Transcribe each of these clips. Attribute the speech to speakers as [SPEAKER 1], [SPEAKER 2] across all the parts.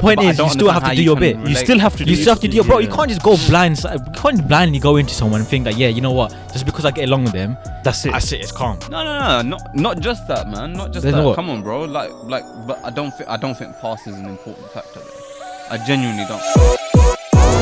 [SPEAKER 1] point
[SPEAKER 2] but I
[SPEAKER 1] is,
[SPEAKER 2] don't
[SPEAKER 1] you still have
[SPEAKER 2] understand
[SPEAKER 1] to do
[SPEAKER 2] how
[SPEAKER 1] your bit.
[SPEAKER 2] can
[SPEAKER 1] You
[SPEAKER 2] relate.
[SPEAKER 1] still have to. You still have to do your bro. You
[SPEAKER 3] Yeah.
[SPEAKER 1] can't just go blind. You can't blindly go into someone and think that yeah, you know what? Just because I get along with them,
[SPEAKER 3] That's it.
[SPEAKER 1] that's it. It's calm.
[SPEAKER 2] No, not just that, man. Not just
[SPEAKER 1] Then
[SPEAKER 2] that.
[SPEAKER 1] what?
[SPEAKER 2] Come on, bro. Like, but I don't think past is an important factor there. I genuinely don't.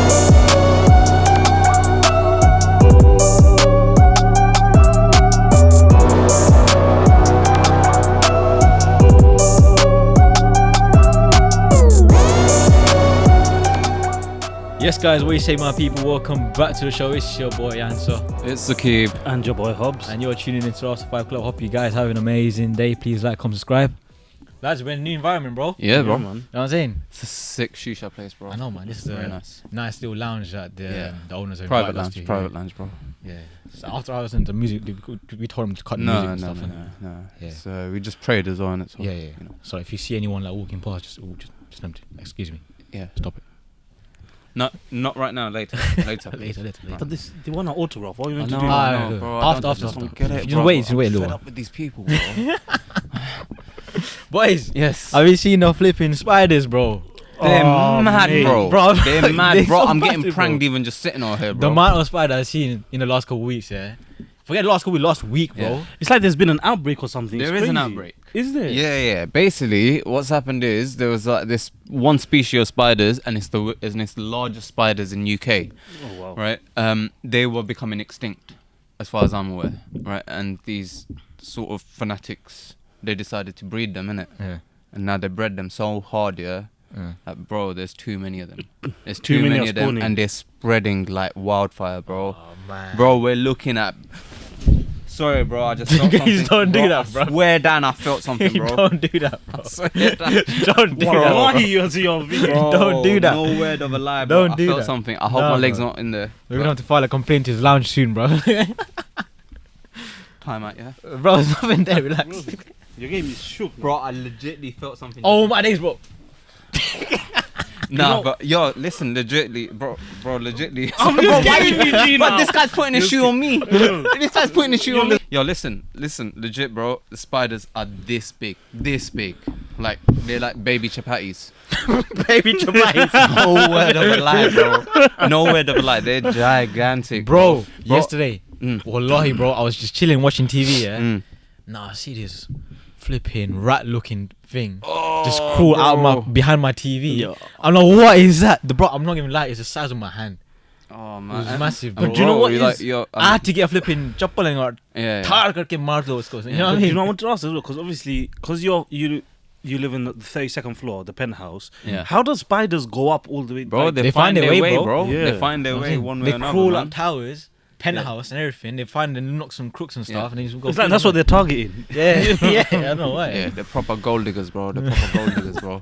[SPEAKER 1] Yes, guys. What do you say, my people? Welcome back to the show. It's your boy Answer,
[SPEAKER 2] It's Zakib.
[SPEAKER 3] And your boy Hobbs.
[SPEAKER 1] and you're tuning into After 5 Club. Hope you guys have an amazing day. Please like, comment, subscribe. Lads, we're in a new environment, bro.
[SPEAKER 2] Yeah, bro.
[SPEAKER 3] man.
[SPEAKER 1] You know what I'm saying?
[SPEAKER 2] It's a sick shisha place, bro.
[SPEAKER 1] I know, man. This is
[SPEAKER 2] Very
[SPEAKER 1] a
[SPEAKER 2] nice.
[SPEAKER 1] nice little lounge that the owners are
[SPEAKER 2] Private
[SPEAKER 1] invited us to.
[SPEAKER 2] lounge, bro.
[SPEAKER 1] Yeah. So after I was in the music, we told them to cut the music and stuff. innit?
[SPEAKER 2] No.
[SPEAKER 1] Yeah.
[SPEAKER 2] So we just prayed as well, innit? So,
[SPEAKER 1] Yeah.
[SPEAKER 2] You know.
[SPEAKER 1] So if you see anyone like walking past, just them to excuse me.
[SPEAKER 2] Yeah.
[SPEAKER 1] Stop it.
[SPEAKER 2] Not right now. Later.
[SPEAKER 1] Later.
[SPEAKER 3] But they want an autograph. What are you meant to do?
[SPEAKER 1] I know,
[SPEAKER 2] bro.
[SPEAKER 1] After,
[SPEAKER 2] I just don't get it,
[SPEAKER 1] Just
[SPEAKER 2] bro.
[SPEAKER 1] wait a
[SPEAKER 2] I'm
[SPEAKER 1] little
[SPEAKER 2] fed
[SPEAKER 1] while.
[SPEAKER 2] up with these people, bro.
[SPEAKER 1] Boys,
[SPEAKER 2] Yes.
[SPEAKER 1] have you seen the flipping spiders, bro?
[SPEAKER 2] They're mad,
[SPEAKER 3] mate.
[SPEAKER 2] bro.
[SPEAKER 1] Bro,
[SPEAKER 2] They're mad,
[SPEAKER 1] they're
[SPEAKER 2] bro.
[SPEAKER 1] so
[SPEAKER 2] I'm getting
[SPEAKER 1] massive,
[SPEAKER 2] pranked
[SPEAKER 1] bro.
[SPEAKER 2] even just sitting on here,
[SPEAKER 1] The
[SPEAKER 2] bro.
[SPEAKER 1] amount of spiders I've seen in the last couple of weeks, yeah. Forget last week, bro.
[SPEAKER 2] Yeah.
[SPEAKER 3] It's like there's been an outbreak or something.
[SPEAKER 2] There
[SPEAKER 3] It's
[SPEAKER 2] is an
[SPEAKER 3] crazy.
[SPEAKER 2] outbreak.
[SPEAKER 3] Is there?
[SPEAKER 2] Yeah. Basically, what's happened is there was like this one species of spiders, and it's the largest spiders in UK,
[SPEAKER 3] Oh wow.
[SPEAKER 2] right? They were becoming extinct, as far as I'm aware, right? And these sort of fanatics, they decided to breed them, innit?
[SPEAKER 1] Yeah.
[SPEAKER 2] And now they bred them so hard, yeah.
[SPEAKER 1] Yeah.
[SPEAKER 2] That, bro, there's too many of them. There's
[SPEAKER 3] Too
[SPEAKER 2] too
[SPEAKER 3] many
[SPEAKER 2] many
[SPEAKER 3] are
[SPEAKER 2] of them,
[SPEAKER 3] spawning.
[SPEAKER 2] and they're spreading like wildfire, bro.
[SPEAKER 1] Oh man.
[SPEAKER 2] Bro, we're looking at. Sorry, bro. I just felt
[SPEAKER 1] Please
[SPEAKER 2] something.
[SPEAKER 1] don't do that, bro.
[SPEAKER 2] I swear down, I felt something, bro.
[SPEAKER 1] Don't do that, bro.
[SPEAKER 2] I swear down.
[SPEAKER 1] Don't do
[SPEAKER 3] Why
[SPEAKER 1] that.
[SPEAKER 3] are you on your video?
[SPEAKER 2] Bro,
[SPEAKER 1] Don't do that.
[SPEAKER 2] No word of a lie, bro.
[SPEAKER 1] Don't do
[SPEAKER 2] I felt
[SPEAKER 1] that.
[SPEAKER 2] something. I hope
[SPEAKER 1] No,
[SPEAKER 2] my legs
[SPEAKER 1] bro.
[SPEAKER 2] not in there.
[SPEAKER 1] We're gonna have to file a complaint to his lounge soon, bro.
[SPEAKER 2] Time out, yeah.
[SPEAKER 1] Bro, there's nothing there. Relax.
[SPEAKER 3] Your game is shook,
[SPEAKER 2] Bro, I legitly felt something.
[SPEAKER 1] Oh my days, bro.
[SPEAKER 2] nah,
[SPEAKER 3] know-
[SPEAKER 2] but yo, listen, legitly, bro, legitly.
[SPEAKER 3] I'm just getting you, G,
[SPEAKER 2] But
[SPEAKER 3] now.
[SPEAKER 2] this guy's putting his shoe on me.
[SPEAKER 3] No.
[SPEAKER 2] This guy's putting his shoe on me. Yo, listen, legit, bro. The spiders are this big. Like they're like baby chapatis.
[SPEAKER 1] Baby Jamaica.
[SPEAKER 2] No word of a lie, bro. No word of a lie. They're gigantic,
[SPEAKER 1] Bro, yesterday,
[SPEAKER 2] Mm.
[SPEAKER 1] wallahi, bro, I was just chilling watching TV, yeah.
[SPEAKER 2] Mm.
[SPEAKER 1] Nah, I see this flipping rat-looking thing
[SPEAKER 2] Oh,
[SPEAKER 1] just crawl out
[SPEAKER 2] bro.
[SPEAKER 1] behind my TV.
[SPEAKER 3] Yeah.
[SPEAKER 1] I'm like, what is that? Bro, I'm not even lying. It's the size of my hand.
[SPEAKER 2] Oh
[SPEAKER 1] It
[SPEAKER 2] man,
[SPEAKER 1] was massive,
[SPEAKER 3] and
[SPEAKER 1] bro.
[SPEAKER 3] do you know what
[SPEAKER 2] you're
[SPEAKER 3] is-
[SPEAKER 2] yo,
[SPEAKER 1] I had to get a flipping chappal or
[SPEAKER 2] yeah.
[SPEAKER 1] tar karke maar do usko. You know what I
[SPEAKER 3] But
[SPEAKER 1] mean?
[SPEAKER 3] do you know what I want to ask as well? Because obviously, because you live in the 32nd floor, the penthouse.
[SPEAKER 2] Yeah.
[SPEAKER 3] How does spiders go up all the way?
[SPEAKER 2] Bro,
[SPEAKER 3] like,
[SPEAKER 2] they,
[SPEAKER 1] They
[SPEAKER 2] find their way, bro.
[SPEAKER 3] Yeah.
[SPEAKER 2] They find their
[SPEAKER 1] I'm
[SPEAKER 2] way
[SPEAKER 1] saying,
[SPEAKER 2] one way
[SPEAKER 1] they
[SPEAKER 2] or another.
[SPEAKER 1] crawl
[SPEAKER 2] man.
[SPEAKER 1] up towers, penthouse and everything. They find the nooks and crooks and stuff,
[SPEAKER 2] Yeah.
[SPEAKER 1] and they just go.
[SPEAKER 3] it's like that's what they're targeting.
[SPEAKER 1] Yeah, yeah. I don't know why.
[SPEAKER 2] Yeah, they're proper gold diggers, bro. They're proper gold diggers, bro.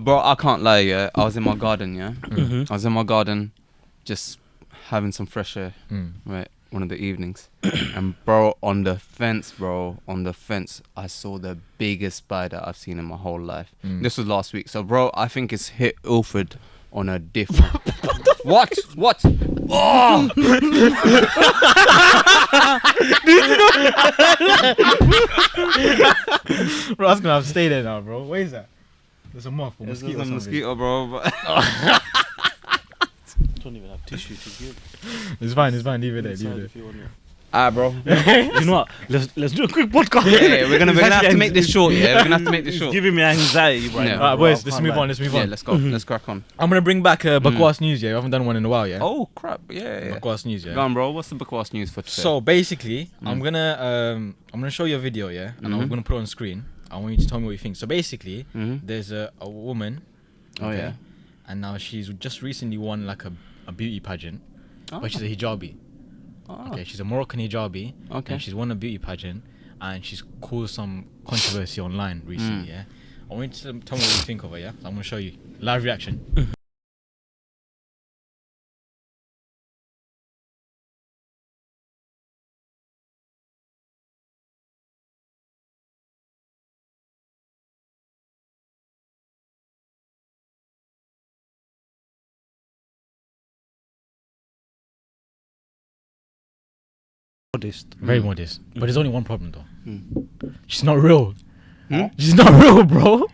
[SPEAKER 2] Bro, I can't lie, yeah. I was in my garden, yeah.
[SPEAKER 3] Mhm.
[SPEAKER 2] I was in my garden, just having some fresh air,
[SPEAKER 1] Mm.
[SPEAKER 2] right? One of the evenings, and bro, on the fence, I saw the biggest spider I've seen in my whole life.
[SPEAKER 1] Mm.
[SPEAKER 2] This was last week, so bro, I think it's hit Ilford on a different. What? Oh!
[SPEAKER 1] Bro, I was gonna have to stay there now, bro. Where is that? There's a moth or
[SPEAKER 2] This is
[SPEAKER 1] mosquito.
[SPEAKER 2] a
[SPEAKER 1] or something.
[SPEAKER 2] mosquito, bro. But
[SPEAKER 3] Don't even have tissue to give.
[SPEAKER 1] It's fine. Leave it there.
[SPEAKER 3] Inside if you want it.
[SPEAKER 2] bro.
[SPEAKER 3] You know what? Let's do a quick podcast.
[SPEAKER 2] Yeah, we're gonna
[SPEAKER 3] It's
[SPEAKER 2] have to
[SPEAKER 3] actually
[SPEAKER 2] make this short. Yeah, we're gonna have to make this
[SPEAKER 3] It's
[SPEAKER 2] short.
[SPEAKER 3] giving me anxiety right
[SPEAKER 2] Yeah.
[SPEAKER 3] now.
[SPEAKER 1] Alright,
[SPEAKER 3] bro.
[SPEAKER 1] boys,
[SPEAKER 3] I
[SPEAKER 1] let's
[SPEAKER 3] can't
[SPEAKER 1] move
[SPEAKER 3] lie.
[SPEAKER 1] on. Let's move
[SPEAKER 2] Yeah,
[SPEAKER 1] on.
[SPEAKER 2] let's go. Let's crack on.
[SPEAKER 1] I'm gonna bring back Bakwas news. Yeah, we haven't done one in a while. Yeah.
[SPEAKER 2] Oh crap! Yeah.
[SPEAKER 1] Bakwas news. Yeah.
[SPEAKER 2] Go on, bro. What's the Bakwas news for today?
[SPEAKER 1] So basically, I'm gonna show you a video, yeah, and I'm
[SPEAKER 2] Mhm.
[SPEAKER 1] gonna put it on screen. I want you to tell me what you think. So basically,
[SPEAKER 2] Mhm.
[SPEAKER 1] there's a woman.
[SPEAKER 2] Oh, yeah.
[SPEAKER 1] And now she's just recently won like a beauty pageant,
[SPEAKER 2] Oh.
[SPEAKER 1] but she's a hijabi.
[SPEAKER 2] Oh.
[SPEAKER 1] Okay, she's a Moroccan hijabi.
[SPEAKER 2] Okay.
[SPEAKER 1] And she's won a beauty pageant, and she's caused some controversy online recently. Yeah. I want you to tell me what you think of her. Yeah. So I'm gonna show you live reaction.
[SPEAKER 3] Modest.
[SPEAKER 1] Very modest, but there's only one problem though.
[SPEAKER 2] Mm.
[SPEAKER 1] She's not real.
[SPEAKER 2] Hmm?
[SPEAKER 1] She's not real, bro.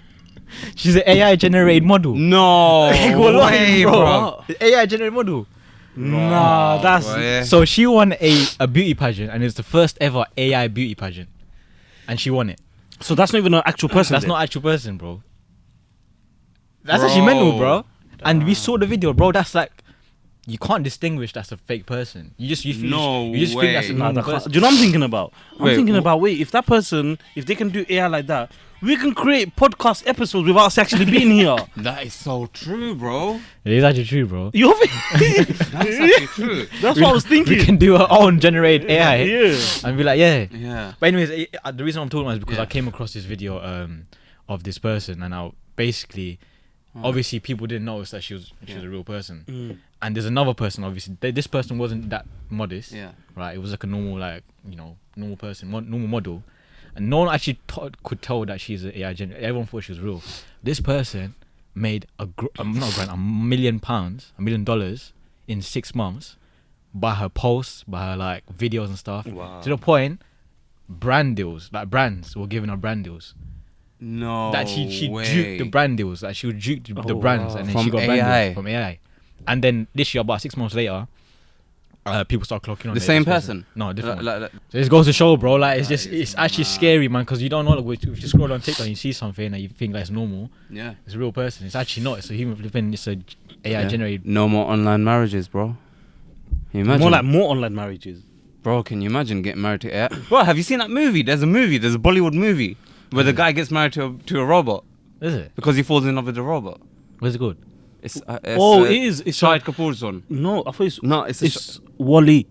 [SPEAKER 1] She's an AI generated model.
[SPEAKER 2] No
[SPEAKER 1] Wallahi,
[SPEAKER 2] way, bro.
[SPEAKER 1] AI generated model.
[SPEAKER 3] Nah, that's
[SPEAKER 2] Bro, yeah.
[SPEAKER 1] So she won a beauty pageant, and it's the first ever AI beauty pageant, and she won it.
[SPEAKER 3] so that's not even an actual person.
[SPEAKER 1] That's
[SPEAKER 3] then.
[SPEAKER 1] not actual person, bro. That's actually mental, bro. And we saw the video, bro. That's like, you can't distinguish that's a fake person. You just
[SPEAKER 2] No
[SPEAKER 1] you just think that's a
[SPEAKER 2] way.
[SPEAKER 3] Nah,
[SPEAKER 1] normal
[SPEAKER 3] that can't-
[SPEAKER 1] person.
[SPEAKER 3] do you know what I'm thinking about? I'm
[SPEAKER 2] Wait,
[SPEAKER 3] thinking
[SPEAKER 2] wh-
[SPEAKER 3] about if that person, if they can do AI like that, we can create podcast episodes without us actually being here.
[SPEAKER 2] That is so true, bro.
[SPEAKER 1] It is actually true, bro.
[SPEAKER 3] You
[SPEAKER 2] That's actually true.
[SPEAKER 3] That's what I was thinking.
[SPEAKER 1] We can do our own generated AI
[SPEAKER 3] Yeah.
[SPEAKER 1] and be like, yeah.
[SPEAKER 2] Yeah.
[SPEAKER 1] But anyways, the reason I'm talking about is because
[SPEAKER 2] Yeah.
[SPEAKER 1] I came across this video of this person, and I basically, obviously, people didn't notice that she was a real person.
[SPEAKER 3] Mm.
[SPEAKER 1] And there's another person, obviously. This person wasn't that modest,
[SPEAKER 2] Yeah.
[SPEAKER 1] right? It was like a normal, normal person, normal model, and no one actually could tell that she's an AI generator. Everyone thought she was real. This person made not a grand, £1 million, $1 million in 6 months by her posts, by her like videos and stuff.
[SPEAKER 3] Wow.
[SPEAKER 1] To the point, brand deals, like brands were giving her brand deals.
[SPEAKER 2] No
[SPEAKER 1] That she
[SPEAKER 2] way.
[SPEAKER 1] juked the brand deals, like she would juke the
[SPEAKER 3] Oh,
[SPEAKER 1] brands,
[SPEAKER 3] wow.
[SPEAKER 1] and then
[SPEAKER 2] From
[SPEAKER 1] she got brand
[SPEAKER 2] AI.
[SPEAKER 1] deals from AI. And then this year, about 6 months later, people start clocking on
[SPEAKER 2] The
[SPEAKER 1] it,
[SPEAKER 2] same
[SPEAKER 1] this
[SPEAKER 2] person?
[SPEAKER 1] No, different.
[SPEAKER 2] Like,
[SPEAKER 1] one. So this goes to show, bro. Like it's
[SPEAKER 2] That
[SPEAKER 1] just,
[SPEAKER 2] is
[SPEAKER 1] it's actually
[SPEAKER 2] mad.
[SPEAKER 1] scary, man, because you don't know. Like, if you scroll on TikTok, and you see something and you think that's normal.
[SPEAKER 2] yeah.
[SPEAKER 1] It's a real person. It's actually not. It's a human flipping. It's a AI
[SPEAKER 2] Yeah.
[SPEAKER 1] generated.
[SPEAKER 2] No more online marriages, bro. Can you imagine?
[SPEAKER 3] More online marriages.
[SPEAKER 2] Bro, can you imagine getting married to AI? Bro, have you seen that movie? There's a Bollywood movie where the guy gets married to a robot
[SPEAKER 1] Is it?
[SPEAKER 2] because he falls in love with the robot.
[SPEAKER 1] Where's it good?
[SPEAKER 2] It's
[SPEAKER 3] It is. It's
[SPEAKER 2] Shahid Kapoor's one.
[SPEAKER 3] no, I thought it's
[SPEAKER 2] No, it's
[SPEAKER 3] it's Wally.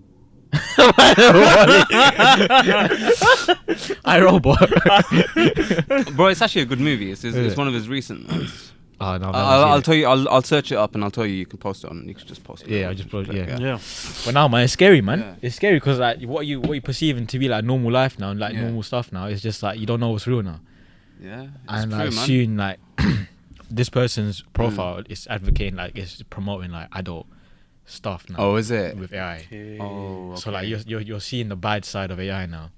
[SPEAKER 1] I robot.
[SPEAKER 2] bro. It's actually a good movie. It's
[SPEAKER 1] it?
[SPEAKER 2] one of his recent ones.
[SPEAKER 1] Oh no,
[SPEAKER 2] I'll tell you. I'll search it up and I'll tell you. You can post it on. You can just post it.
[SPEAKER 1] Yeah, I'll just post- yeah.
[SPEAKER 3] Yeah.
[SPEAKER 1] But now, man, it's scary, man.
[SPEAKER 2] Yeah.
[SPEAKER 1] It's scary because like what you perceiving to be like normal life now, like
[SPEAKER 2] Yeah.
[SPEAKER 1] normal stuff now, it's just like you don't know what's real now.
[SPEAKER 2] Yeah, it's
[SPEAKER 1] And
[SPEAKER 2] true,
[SPEAKER 1] like
[SPEAKER 2] man.
[SPEAKER 1] soon, like this person's profile is advocating, like it's promoting like adult stuff now.
[SPEAKER 2] Oh, is it?
[SPEAKER 1] With AI.
[SPEAKER 2] Oh, okay.
[SPEAKER 1] So like you're seeing the bad side of AI now,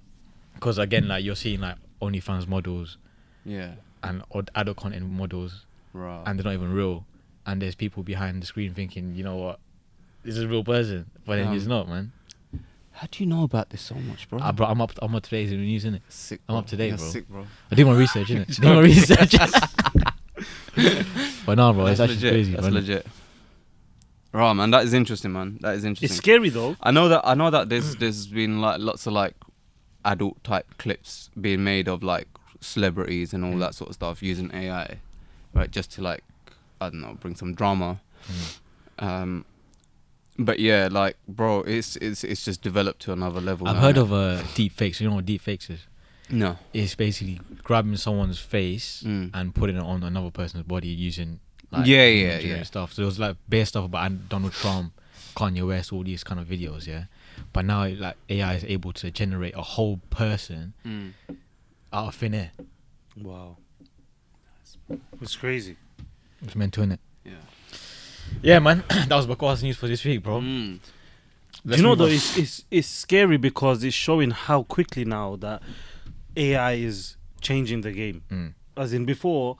[SPEAKER 1] because again, like you're seeing like OnlyFans models
[SPEAKER 2] Yeah.
[SPEAKER 1] and adult content models,
[SPEAKER 2] Right.
[SPEAKER 1] and they're not even real. And there's people behind the screen thinking, you know what, this is a real person, but then it's not, man.
[SPEAKER 2] How do you know about this so much, bro?
[SPEAKER 1] Bro, I'm up to today's news, innit?
[SPEAKER 2] Sick.
[SPEAKER 1] I'm
[SPEAKER 2] bro.
[SPEAKER 1] up to date,
[SPEAKER 2] You're
[SPEAKER 1] bro.
[SPEAKER 2] Sick, bro.
[SPEAKER 1] I do my research, innit? Do my research. But no, bro, it's
[SPEAKER 2] That's
[SPEAKER 1] actually
[SPEAKER 2] legit.
[SPEAKER 1] crazy.
[SPEAKER 2] That's
[SPEAKER 1] man.
[SPEAKER 2] legit. Right, man. That is interesting, man. That is interesting.
[SPEAKER 3] It's scary though.
[SPEAKER 2] I know that there's been like lots of like adult type clips being made of like celebrities and all that sort of stuff using AI, right? Just to like, I don't know, bring some drama. But yeah, like, bro, it's just developed to another level.
[SPEAKER 1] I've
[SPEAKER 2] now,
[SPEAKER 1] heard
[SPEAKER 2] innit?
[SPEAKER 1] of deep fakes. You know what deep fakes is?
[SPEAKER 2] No.
[SPEAKER 1] It's basically grabbing someone's face
[SPEAKER 2] Mm.
[SPEAKER 1] and putting it on another person's body using like
[SPEAKER 2] Yeah,
[SPEAKER 1] generated
[SPEAKER 2] yeah.
[SPEAKER 1] stuff. So it was like bare stuff about Donald Trump, Kanye West, all these kind of videos, yeah. But now like AI is able to generate a whole person
[SPEAKER 2] Mm.
[SPEAKER 1] out of thin air.
[SPEAKER 3] Wow. It's crazy.
[SPEAKER 1] It's meant to, innit?
[SPEAKER 2] Yeah.
[SPEAKER 1] Yeah, man. That was Bakwas news for this week, bro.
[SPEAKER 2] Mm.
[SPEAKER 3] Do you know though? It's scary because it's showing how quickly now that AI is changing the game.
[SPEAKER 1] Mm.
[SPEAKER 3] As in before,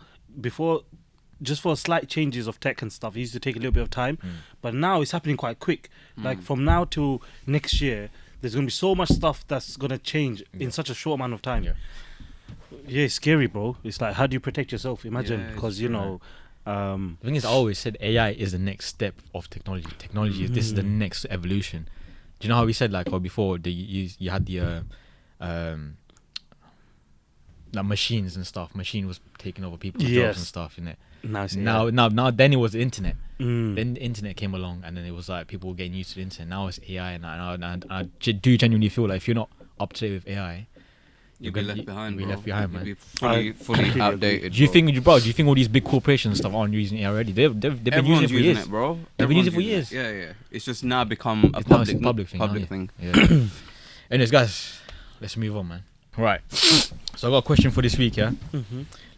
[SPEAKER 3] just for slight changes of tech and stuff, it used to take a little bit of time. But now it's happening quite quick. Like from now to next year, there's gonna be so much stuff that's gonna change in such a short amount of time.
[SPEAKER 1] Yeah.
[SPEAKER 3] Yeah, it's scary, bro. It's like, how do you protect yourself? Imagine,
[SPEAKER 2] Yeah, it's
[SPEAKER 3] because you
[SPEAKER 2] true,
[SPEAKER 3] know,
[SPEAKER 1] The thing is, I always said AI is the next step of technology. Technology is this is the next evolution. Do you know how we said like before you had the like machines and stuff. Machine was taking over people's jobs
[SPEAKER 3] Yes.
[SPEAKER 1] and stuff, innit?
[SPEAKER 3] now it's
[SPEAKER 1] Now then it was the internet.
[SPEAKER 3] Mm.
[SPEAKER 1] Then the internet came along, and then it was like people were getting used to the internet. Now it's AI, and I do genuinely feel like if you're not up to date with AI,
[SPEAKER 2] You'll be left behind,
[SPEAKER 1] You'll be
[SPEAKER 2] bro.
[SPEAKER 1] left behind,
[SPEAKER 2] You'll
[SPEAKER 1] man.
[SPEAKER 2] be fully outdated.
[SPEAKER 1] Do you
[SPEAKER 2] bro.
[SPEAKER 1] think, bro? Do you think all these big corporations and stuff aren't using AI already? They've been
[SPEAKER 2] Everyone's
[SPEAKER 1] using it for
[SPEAKER 2] using
[SPEAKER 1] years.
[SPEAKER 2] it, bro?
[SPEAKER 1] They've been using it for
[SPEAKER 2] Everyone's
[SPEAKER 1] years.
[SPEAKER 2] Yeah, yeah. It's just now become a
[SPEAKER 1] It's now it's
[SPEAKER 2] public,
[SPEAKER 1] a public
[SPEAKER 2] thing.
[SPEAKER 1] Yeah. Anyways, guys, let's move on, man. Right. So I got a question for this week, yeah.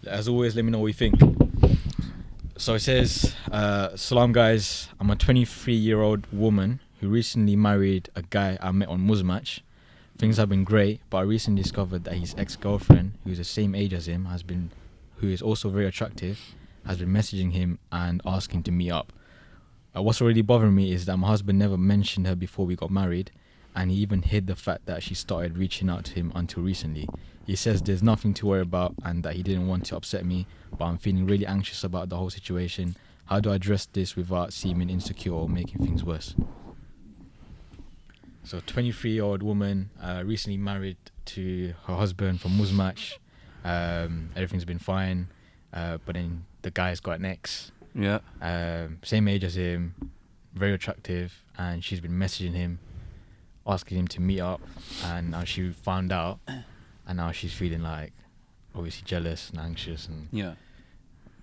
[SPEAKER 1] As always, let me know what you think. So it says, "Salam, guys. I'm a 23-year-old woman who recently married a guy I met on Muzmatch. Things have been great, but I recently discovered that his ex-girlfriend, who's the same age as him, who is also very attractive, has been messaging him and asking to meet up. What's already bothering me is that my husband never mentioned her before we got married, and he even hid the fact that she started reaching out to him until recently. He says there's nothing to worry about and that he didn't want to upset me, but I'm feeling really anxious about the whole situation. How do I address this without seeming insecure or making things worse? So 23-year-old woman, recently married to her husband from Muzmatch. Everything's been fine, but then the guy's got an ex.
[SPEAKER 2] Yeah.
[SPEAKER 1] Same age as him, very attractive, and she's been messaging him, asking him to meet up, and now she found out, and now she's feeling like obviously jealous and anxious and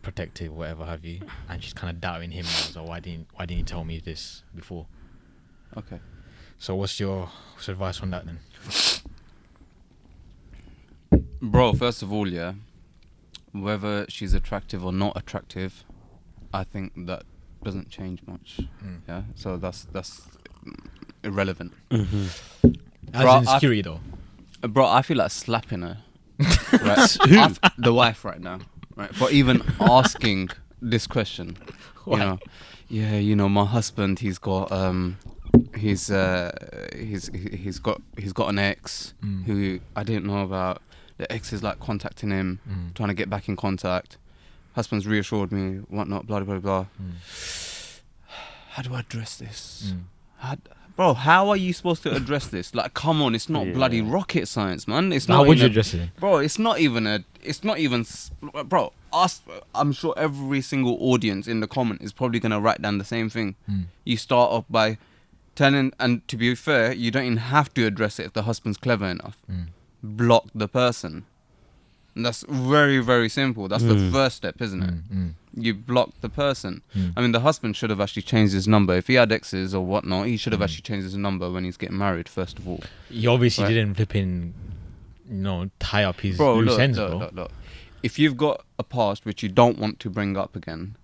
[SPEAKER 1] protective, whatever have you, and she's kind of doubting him now. So why didn't you tell me this before?
[SPEAKER 2] Okay.
[SPEAKER 1] So what's your advice on that then?
[SPEAKER 2] Bro, first of all, yeah, whether she's attractive or not attractive, I think that doesn't change much. Yeah, so that's irrelevant.
[SPEAKER 1] As
[SPEAKER 2] Bro,
[SPEAKER 1] insecurity though.
[SPEAKER 2] Bro, I feel like slapping her. Right? The wife right now, right? For even asking this question.
[SPEAKER 1] Why?
[SPEAKER 2] You know, my husband, he's got he's got an ex who I didn't know about. The ex is like contacting him, trying to get back in contact. Husband's reassured me, whatnot, blah blah blah. How do I address this? Bro, how are you supposed to address this? Like, come on, it's not bloody rocket science, man. It's not.
[SPEAKER 1] How would you address it?
[SPEAKER 2] Bro, it's not even. Bro, I'm sure every single audience in the comment is probably gonna write down the same thing. You start off by telling, and to be fair, you don't even have to address it if the husband's clever enough. Block the person. And that's very, very simple. That's the first step, isn't it? You block the person. I mean, the husband should have actually changed his number. If he had exes or whatnot, he should have actually changed his number when he's getting married, first of all.
[SPEAKER 1] He obviously didn't flipping, tie up his loose ends, bro.
[SPEAKER 2] Look. If you've got a past which you don't want to bring up again,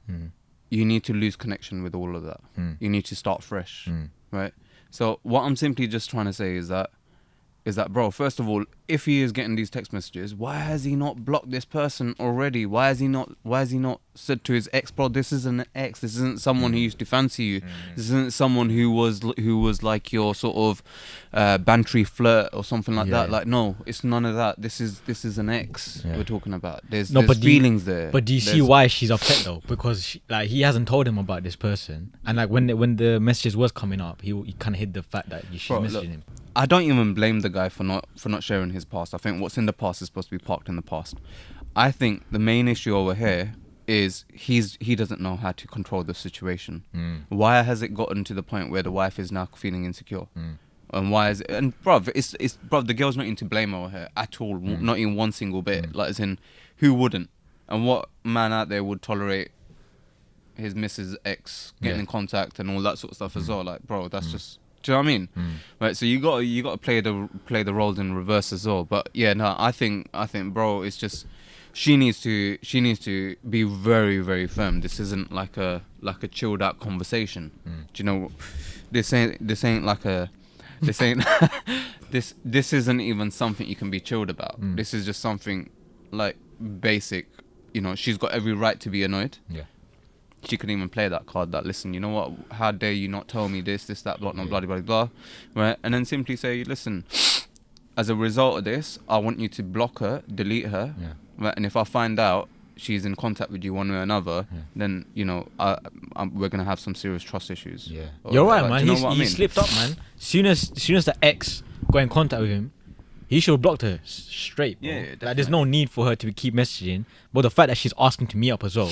[SPEAKER 2] you need to lose connection with all of that. You need to start fresh, right? So what I'm simply just trying to say is that, bro, first of all, if he is getting these text messages, why has he not blocked this person already? Why has he not said to his ex, bro, this isn't an ex, this isn't someone who used to fancy you, this isn't someone who was like your sort of bantry flirt or something like that. Like, no, it's none of that. This is an ex we're talking about. There's feelings there.
[SPEAKER 1] But do you see why she's upset though? Because he hasn't told him about this person, and like when the messages was coming up, he kind of hid the fact that she's messaging him.
[SPEAKER 2] I don't even blame the guy for not sharing his past. I think what's in the past is supposed to be parked in the past. I think the main issue over here is he doesn't know how to control the situation. Why has it gotten to the point where the wife is now feeling insecure? And why is it? And bruv, the girl's not even to blame over here at all. Not in one single bit. Like, as in, who wouldn't? And what man out there would tolerate his missus' ex getting in contact and all that sort of stuff as well? Like, bro, that's just. Do you know what I mean? Right. So you got to play the roles in reverse as well. But yeah, no, I think, bro, it's just she needs to be very, very firm. This isn't like a chilled out conversation. Do you know? This ain't this isn't even something you can be chilled about. This is just something like basic. She's got every right to be annoyed. Yeah. She couldn't even play that card that, listen, you know what, how dare you not tell me this, that, blah, blah, blah, blah, right? And then simply say, listen, as a result of this, I want you to block her, delete her, right? And if I find out she's in contact with you one way or another, then, we're going to have some serious trust issues. Yeah.
[SPEAKER 1] You're right, man. He slipped up, man. Soon as the ex got in contact with him, he should have blocked her straight, bro. Yeah, like, there's no need for her to keep messaging. But the fact that she's asking to meet up as well,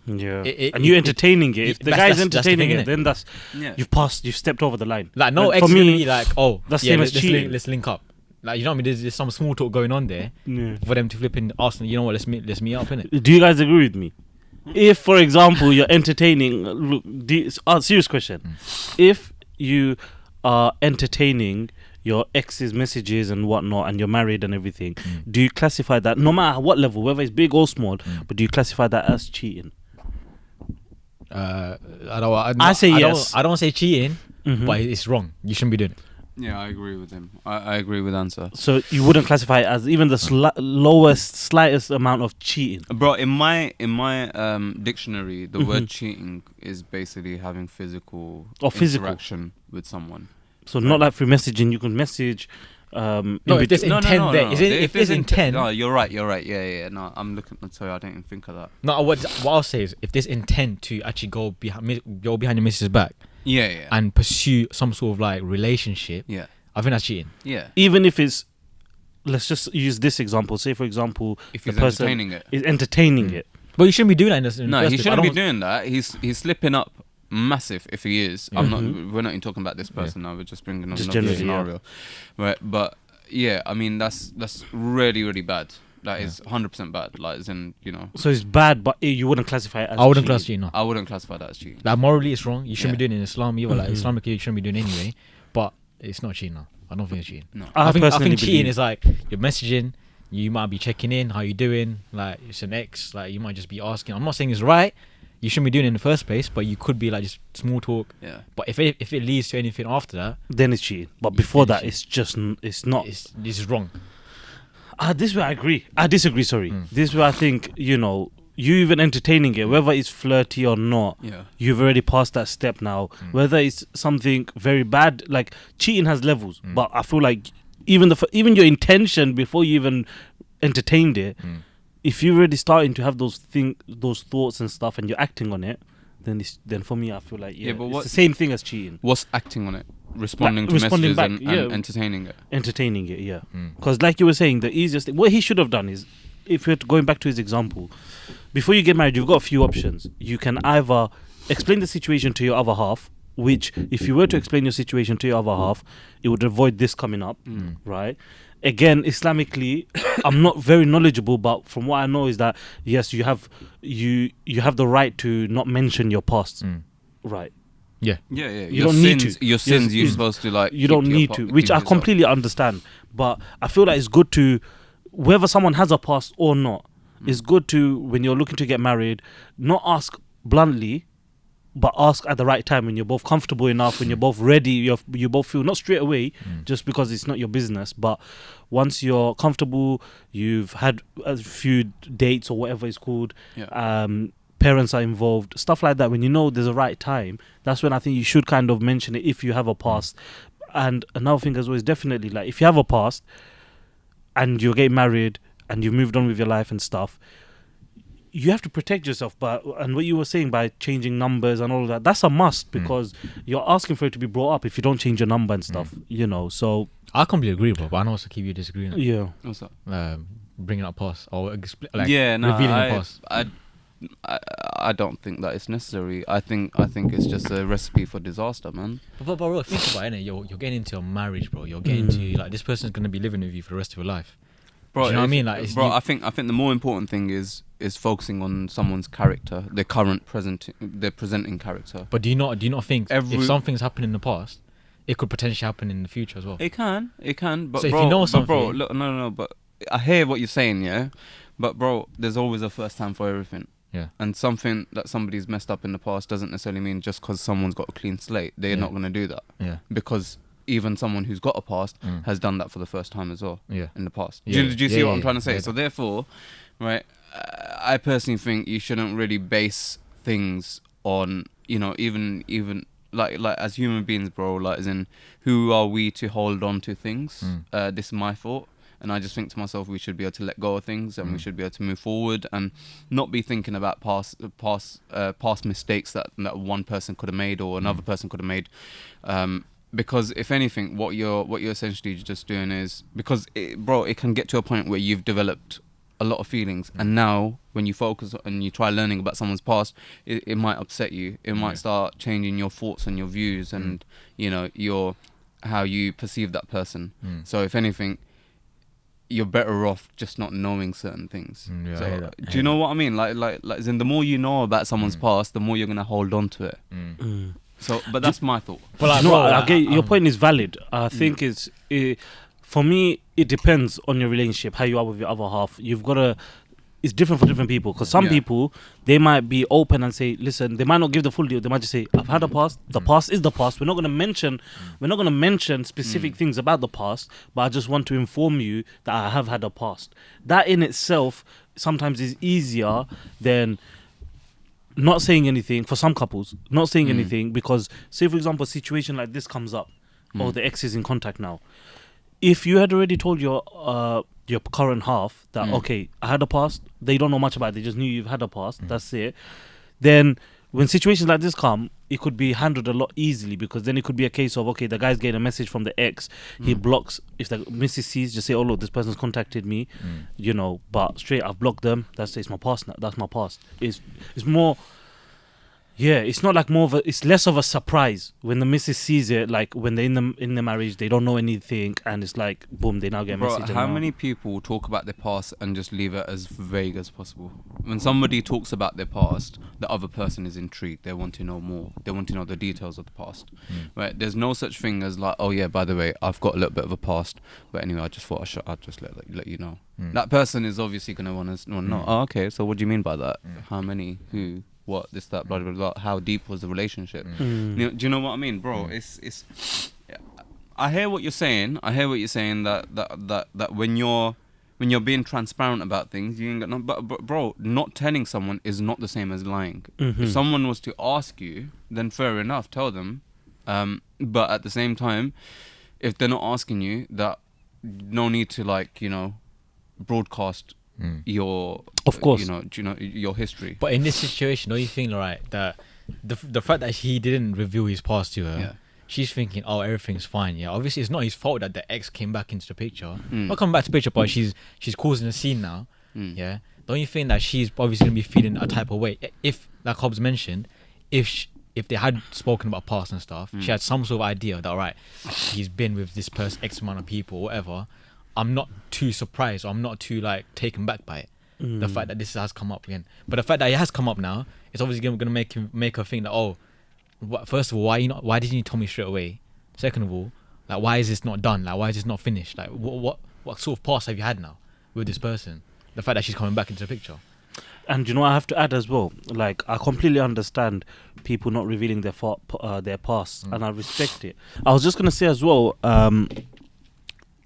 [SPEAKER 3] and you entertaining it. If the guy's entertaining it, then that's you've stepped over the line.
[SPEAKER 1] Like, no ex for me, like,
[SPEAKER 3] that's same as cheating.
[SPEAKER 1] Let's link up. Like, you know what I mean? There's some small talk going on there for them to flip in Arsenal. You know what? Let's meet up, innit?
[SPEAKER 3] Do you guys agree with me? If, for example, you're entertaining, serious question. If you are entertaining your ex's messages and whatnot, and you're married and everything, do you classify that, no matter what level, whether it's big or small, but do you classify that as cheating?
[SPEAKER 1] I say yes. I don't say cheating, but it's wrong. You shouldn't be doing it.
[SPEAKER 2] Yeah, I agree with him. I agree with answer.
[SPEAKER 3] So you wouldn't classify it as even the slightest amount of cheating.
[SPEAKER 2] Bro, in my dictionary, the word cheating is basically having physical interaction with someone.
[SPEAKER 3] So not like through messaging. You can message.
[SPEAKER 1] No, if there's intent there. If there's intent.
[SPEAKER 2] No, you're right. Yeah. No, I'm looking. Sorry, I didn't even think of that.
[SPEAKER 1] No, what I'll say is if there's intent to actually go behind your missus' back.
[SPEAKER 2] Yeah.
[SPEAKER 1] And pursue some sort of like relationship.
[SPEAKER 2] Yeah.
[SPEAKER 1] I think that's cheating.
[SPEAKER 2] Yeah.
[SPEAKER 3] Even if it's, let's just use this example. Say for example,
[SPEAKER 2] if
[SPEAKER 3] the
[SPEAKER 2] he's
[SPEAKER 3] person
[SPEAKER 2] entertaining it.
[SPEAKER 3] is entertaining it.
[SPEAKER 1] But you shouldn't be doing that in the first
[SPEAKER 2] No, he
[SPEAKER 1] place.
[SPEAKER 2] shouldn't be doing that. He's slipping up massive if he is.
[SPEAKER 1] Yeah.
[SPEAKER 2] I'm not. We're not even talking about this person now. We're just bringing up
[SPEAKER 3] Just
[SPEAKER 2] another
[SPEAKER 3] generally,
[SPEAKER 2] scenario, right? But yeah, I mean that's really bad. That is 100% bad. Like, as in, you know.
[SPEAKER 3] So it's bad, but you wouldn't classify it as
[SPEAKER 1] I wouldn't
[SPEAKER 3] cheating.
[SPEAKER 1] class cheating. No.
[SPEAKER 2] I wouldn't classify that as cheating.
[SPEAKER 1] Like morally, it's wrong. You shouldn't
[SPEAKER 2] Yeah.
[SPEAKER 1] be doing it in Islam either. Like Islamically, you shouldn't be doing it anyway. But it's not cheating. No, I don't think it's cheating.
[SPEAKER 2] No.
[SPEAKER 3] I
[SPEAKER 1] I think
[SPEAKER 3] personally
[SPEAKER 1] cheating
[SPEAKER 3] believe-
[SPEAKER 1] is like you're messaging. You might be checking in. How you doing? Like it's an ex. Like you might just be asking. I'm not saying it's right. You shouldn't be doing it in the first place. But you could be like just small talk.
[SPEAKER 2] Yeah.
[SPEAKER 1] But if it leads to anything after that,
[SPEAKER 3] Then it's cheating. But before
[SPEAKER 1] Then
[SPEAKER 3] that,
[SPEAKER 1] it's
[SPEAKER 3] it's just it's not.
[SPEAKER 1] this is wrong.
[SPEAKER 3] This is where I agree. I disagree. Sorry. This is where I think you even entertaining it, whether it's flirty or not.
[SPEAKER 2] Yeah.
[SPEAKER 3] You've already passed that step now. Whether it's something very bad, like cheating has levels. But I feel like even your intention before you even entertained it, if you're already starting to have those thoughts and stuff, and you're acting on it, then for me, I feel like
[SPEAKER 2] Yeah, but
[SPEAKER 3] it's
[SPEAKER 2] what-
[SPEAKER 3] the same thing as cheating.
[SPEAKER 2] What's acting on it? Responding
[SPEAKER 3] Like,
[SPEAKER 2] to
[SPEAKER 3] responding
[SPEAKER 2] messages
[SPEAKER 3] back,
[SPEAKER 2] and
[SPEAKER 3] yeah.
[SPEAKER 2] entertaining it.
[SPEAKER 3] Entertaining it, yeah. Because like you were saying, the easiest thing, what he should have done is, if you're going back to his example, before you get married, you've got a few options. You can either explain the situation to your other half, which if you were to explain your situation to your other half, it would avoid this coming up, right? Again, Islamically, I'm not very knowledgeable, but from what I know is that yes, you have the right to not mention your past, right?
[SPEAKER 2] Yeah.
[SPEAKER 3] You don't need to.
[SPEAKER 2] Your sins, you're
[SPEAKER 3] you-
[SPEAKER 2] supposed to like.
[SPEAKER 3] You don't need to, which I completely understand. But I feel like it's good to, whether someone has a past or not, it's good to, when you're looking to get married, not ask bluntly, but ask at the right time when you're both comfortable enough, when you're both ready, you both feel, not straight away, just because it's not your business, but once you're comfortable, you've had a few dates or whatever it's called,
[SPEAKER 2] Yeah.
[SPEAKER 3] Parents are involved, stuff like that. When you know there's a right time, that's when I think you should kind of mention it if you have a past. And another thing as well is definitely, like, if you have a past and you're getting married and you've moved on with your life and stuff, you have to protect yourself. And what you were saying by changing numbers and all of that, that's a must, because you're asking for it to be brought up if you don't change your number and stuff, so
[SPEAKER 1] I completely agree, bro. But I know also keep you disagreeing.
[SPEAKER 3] yeah.
[SPEAKER 2] What's that?
[SPEAKER 1] Bringing up past or revealing the past.
[SPEAKER 2] I don't think that it's necessary. I think it's just a recipe for disaster, man.
[SPEAKER 1] But bro, think about it, innit? You're getting into a marriage, bro. You're getting to like this person's gonna be living with you for the rest of your life.
[SPEAKER 2] Bro,
[SPEAKER 1] Do you know what I mean? Like, it's
[SPEAKER 2] bro,
[SPEAKER 1] you-
[SPEAKER 2] I think the more important thing is focusing on someone's character, their presenting character.
[SPEAKER 1] But do you not think
[SPEAKER 2] Every-
[SPEAKER 1] if something's happened in the past, it could potentially happen in the future as well?
[SPEAKER 2] It can, but
[SPEAKER 1] So if
[SPEAKER 2] bro,
[SPEAKER 1] you know
[SPEAKER 2] bro,
[SPEAKER 1] something-
[SPEAKER 2] look, no, but I hear what you're saying, yeah. But bro, there's always a first time for everything.
[SPEAKER 1] Yeah.
[SPEAKER 2] And something that somebody's messed up in the past doesn't necessarily mean just because someone's got a clean slate, they're
[SPEAKER 1] Yeah.
[SPEAKER 2] not going to do that.
[SPEAKER 1] Yeah.
[SPEAKER 2] Because even someone who's got a past has done that for the first time as well.
[SPEAKER 1] Yeah.
[SPEAKER 2] In the past.
[SPEAKER 1] Yeah.
[SPEAKER 2] Do you see
[SPEAKER 1] Yeah,
[SPEAKER 2] what I'm
[SPEAKER 1] yeah,
[SPEAKER 2] trying to say?
[SPEAKER 1] yeah.
[SPEAKER 2] So therefore, right, I personally think you shouldn't really base things on, even like as human beings, bro, like as in who are we to hold on to things? This is my thought. And I just think to myself, we should be able to let go of things, and we should be able to move forward, and not be thinking about past mistakes that one person could have made or another person could have made. Because if anything, what you're essentially just doing is, because it can get to a point where you've developed a lot of feelings, and now when you focus and you try learning about someone's past, it might upset you. It might start changing your thoughts and your views, and your how you perceive that person. So if anything, you're better off just not knowing certain things.
[SPEAKER 1] Yeah,
[SPEAKER 2] So,
[SPEAKER 1] I hear that.
[SPEAKER 2] do you know what I mean? Like, as in, the more you know about someone's past, the more you're gonna hold on to it. So, but that's my thought.
[SPEAKER 1] But like,
[SPEAKER 3] No,
[SPEAKER 1] bro,
[SPEAKER 3] I get your point is valid. I think for me, it depends on your relationship, how you are with your other half. You've got to it's different for different people. Because some
[SPEAKER 2] Yeah.
[SPEAKER 3] people, they might be open and say, listen, they might not give the full deal. They might just say, I've had a past. The past is the past. We're not going to mention specific things about the past, but I just want to inform you that I have had a past. That in itself sometimes is easier than not saying anything. For some couples, not saying anything, because say for example a situation like this comes up, or the ex is in contact now. If you had already told your current half that okay, I had a past, they don't know much about it, they just knew you've had a past, that's it, then when situations like this come, it could be handled a lot easily, because then it could be a case of, okay, the guy's getting a message from the ex, he blocks. If the missus sees, just say, oh look, this person's contacted me, you know, but straight, I've blocked them, it's my past now, that's my past. It's more, yeah, it's not like more of a, it's less of a surprise when the missus sees it, like when they're in the marriage, they don't know anything, and it's like, boom, they now get a
[SPEAKER 2] Bro,
[SPEAKER 3] message.
[SPEAKER 2] how many people talk about their past and just leave it as vague as possible? When somebody talks about their past, the other person is intrigued. They want to know more. They want to know the details of the past. Right? There's no such thing as like, oh yeah, by the way, I've got a little bit of a past, but anyway, I just thought I'd just let you know. That person is obviously going to want to know, oh, okay, so what do you mean by that? How many? Who? What? This, that, blah, blah, blah. How deep was the relationship? Do you know what I mean, bro? It's. I hear what you're saying. That when you're being transparent about things, you ain't got no. But bro, not telling someone is not the same as lying. If someone was to ask you, then fair enough, tell them. But at the same time, if they're not asking you, that no need to, like, you know, broadcast your,
[SPEAKER 3] of course,
[SPEAKER 2] you know your history.
[SPEAKER 1] But in this situation, don't you think, right, that the fact that he didn't reveal his past to her, she's thinking, oh, everything's fine. Yeah, obviously it's not his fault that the ex came back into the picture. Not coming back to the picture, but she's causing a scene now. Yeah, don't you think that she's obviously gonna be feeling a type of way? If, like Hobbs mentioned, if they had spoken about past and stuff, she had some sort of idea that, all right, he's been with this person X amount of people, or whatever. I'm not too surprised, or I'm not too, like, taken back by it. The fact that this has come up again, but the fact that it has come up now, it's obviously going to make her think that, oh, first of all, why didn't you tell me straight away? Second of all, like, why is this not done? Like, why is this not finished? Like, what sort of past have you had now with this person? The fact that she's coming back into the picture.
[SPEAKER 3] And you know, I have to add as well, like, I completely understand people not revealing their past, and I respect it. I was just going to say as well,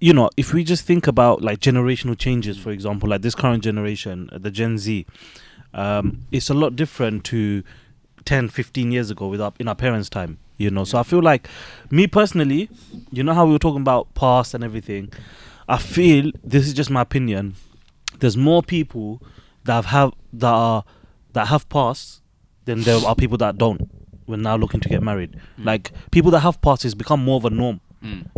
[SPEAKER 3] you know, if we just think about, like, generational changes, for example, like this current generation, the Gen Z, it's a lot different to 10, 15 years ago in our parents' time, you know. So I feel like, me personally, you know how we were talking about past and everything, I feel, this is just my opinion, there's more people that have pasts than there are people that don't, when now looking to get married. Like, people that have pasts has become more of a norm.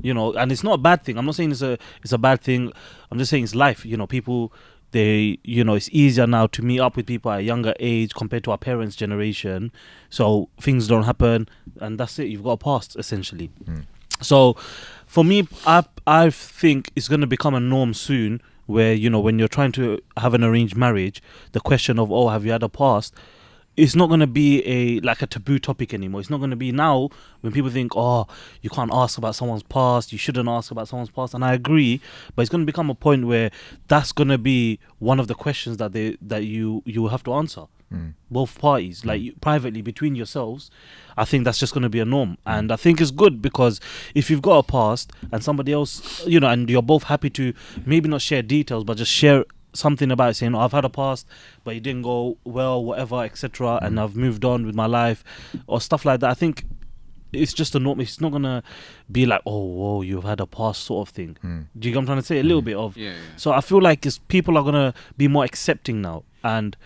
[SPEAKER 3] You know, and it's not a bad thing. I'm not saying it's a bad thing. I'm just saying it's life. You know, people, they, you know, it's easier now to meet up with people at a younger age compared to our parents' generation. So things don't happen, and that's it. You've got a past, essentially. So for me, I think it's going to become a norm soon, where, you know, when you're trying to have an arranged marriage, the question of, oh, have you had a past, it's not going to be a taboo topic anymore. It's not going to be now when people think, oh, you can't ask about someone's past, you shouldn't ask about someone's past, and I agree, but it's going to become a point where that's going to be one of the questions that you have to answer. Both parties, like, privately between yourselves. I think that's just going to be a norm, and I think it's good, because if you've got a past and somebody else, you know, and you're both happy to maybe not share details, but just share something about it, saying, oh, I've had a past, but it didn't go well, whatever, etc., and I've moved on with my life, or stuff like that. I think it's just a norm. It's not gonna be like, oh, whoa, you've had a past, sort of thing. Do you get what I'm trying to say? A little bit of.
[SPEAKER 2] Yeah.
[SPEAKER 3] So I feel like people are gonna be more accepting now, and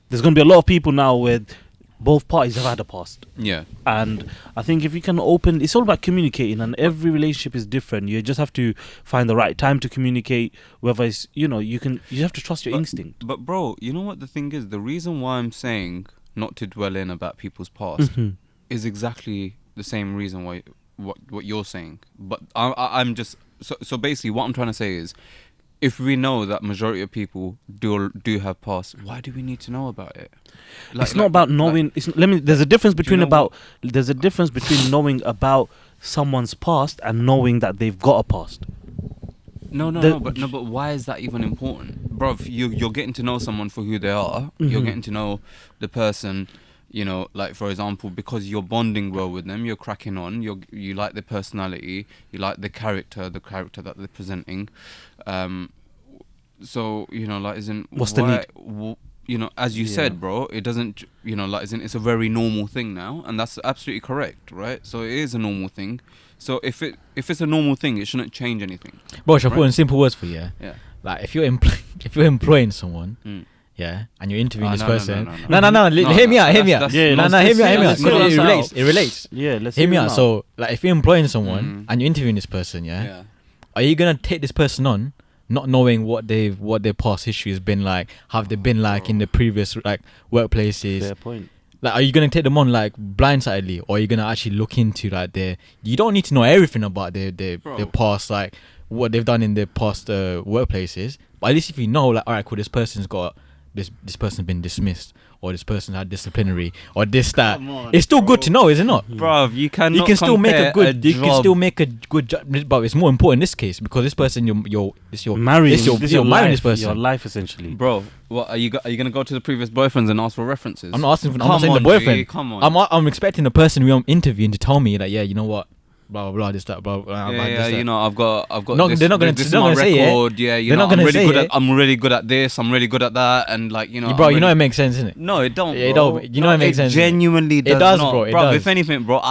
[SPEAKER 3] there's gonna be a lot of people now where both parties have had a past. Yeah. And I think if you can it's all about communicating, and every relationship is different. You just have to find the right time to communicate, whether it's, you know, you have to trust your instinct.
[SPEAKER 2] But bro, you know what the thing is? The reason why I'm saying not to dwell in about people's past is exactly the same reason why what you're saying. But I'm just so basically what I'm trying to say is, if we know that majority of people do have past, why do we need to know about it?
[SPEAKER 3] It's not about knowing. There's a difference between knowing about someone's past and knowing that they've got a past.
[SPEAKER 2] But why is that even important, bruv? You're getting to know someone for who they are. You're getting to know the person. You know, like for example, because you're bonding well with them, you're cracking on. You like their personality, you like the character that they're presenting. So you know, like, isn't
[SPEAKER 3] what's the need?
[SPEAKER 2] You know, as you said, bro, it doesn't. You know, like, isn't it's a very normal thing now, and that's absolutely correct, right? So it is a normal thing. So if it's a normal thing, it shouldn't change anything.
[SPEAKER 1] Bro, shall I put in simple words for you?
[SPEAKER 2] Yeah.
[SPEAKER 1] Like if you're employing someone. Yeah, and you're interviewing this person. No, hear me out. Hear me out.
[SPEAKER 3] Yeah,
[SPEAKER 1] hear me out.
[SPEAKER 3] let's
[SPEAKER 1] It relates.
[SPEAKER 3] Yeah, let's
[SPEAKER 1] Hear me out. So, like, if you're employing someone and you're interviewing this person,
[SPEAKER 2] Yeah.
[SPEAKER 1] are you gonna take this person on, not knowing what their past history has been like? Have they been like in the previous like workplaces?
[SPEAKER 3] Fair point.
[SPEAKER 1] Like, are you gonna take them on like blindsidedly, or are you gonna actually look into like you don't need to know everything about their past, like what they've done in their past workplaces. But at least if you know, like, all right, cool, this person's got. This person's been dismissed, or this person had disciplinary, or this that. It's still good to know, is it not?
[SPEAKER 2] Bruv, you can
[SPEAKER 1] still make a good. You can still make a good judgment, but it's more important in this case because this person you're
[SPEAKER 3] marrying.
[SPEAKER 1] You're marrying this person.
[SPEAKER 3] Your life essentially,
[SPEAKER 2] bro. What are you gonna go to the previous boyfriends and ask for references?
[SPEAKER 1] I'm not asking for. I'm not saying the boyfriend.
[SPEAKER 2] Come on.
[SPEAKER 1] I'm expecting the person who I'm interviewing to tell me that, yeah, you know what, blah blah blah, this that, blah blah.
[SPEAKER 2] Yeah, you know, I've got.
[SPEAKER 1] No,
[SPEAKER 2] this,
[SPEAKER 1] they're not gonna.
[SPEAKER 2] This is
[SPEAKER 1] they're not
[SPEAKER 2] my
[SPEAKER 1] gonna say
[SPEAKER 2] record.
[SPEAKER 1] it.
[SPEAKER 2] Yeah, you
[SPEAKER 1] They're
[SPEAKER 2] know,
[SPEAKER 1] not gonna say it.
[SPEAKER 2] I'm really good at this. I'm really good at that, and like, you know,
[SPEAKER 1] Bro, you know it makes sense, isn't it?
[SPEAKER 2] No, it don't.
[SPEAKER 1] It
[SPEAKER 2] bro.
[SPEAKER 1] don't. You know it makes sense.
[SPEAKER 2] It genuinely does.
[SPEAKER 1] It does,
[SPEAKER 2] not.
[SPEAKER 1] bro. It
[SPEAKER 2] bro,
[SPEAKER 1] does.
[SPEAKER 2] If anything, bro,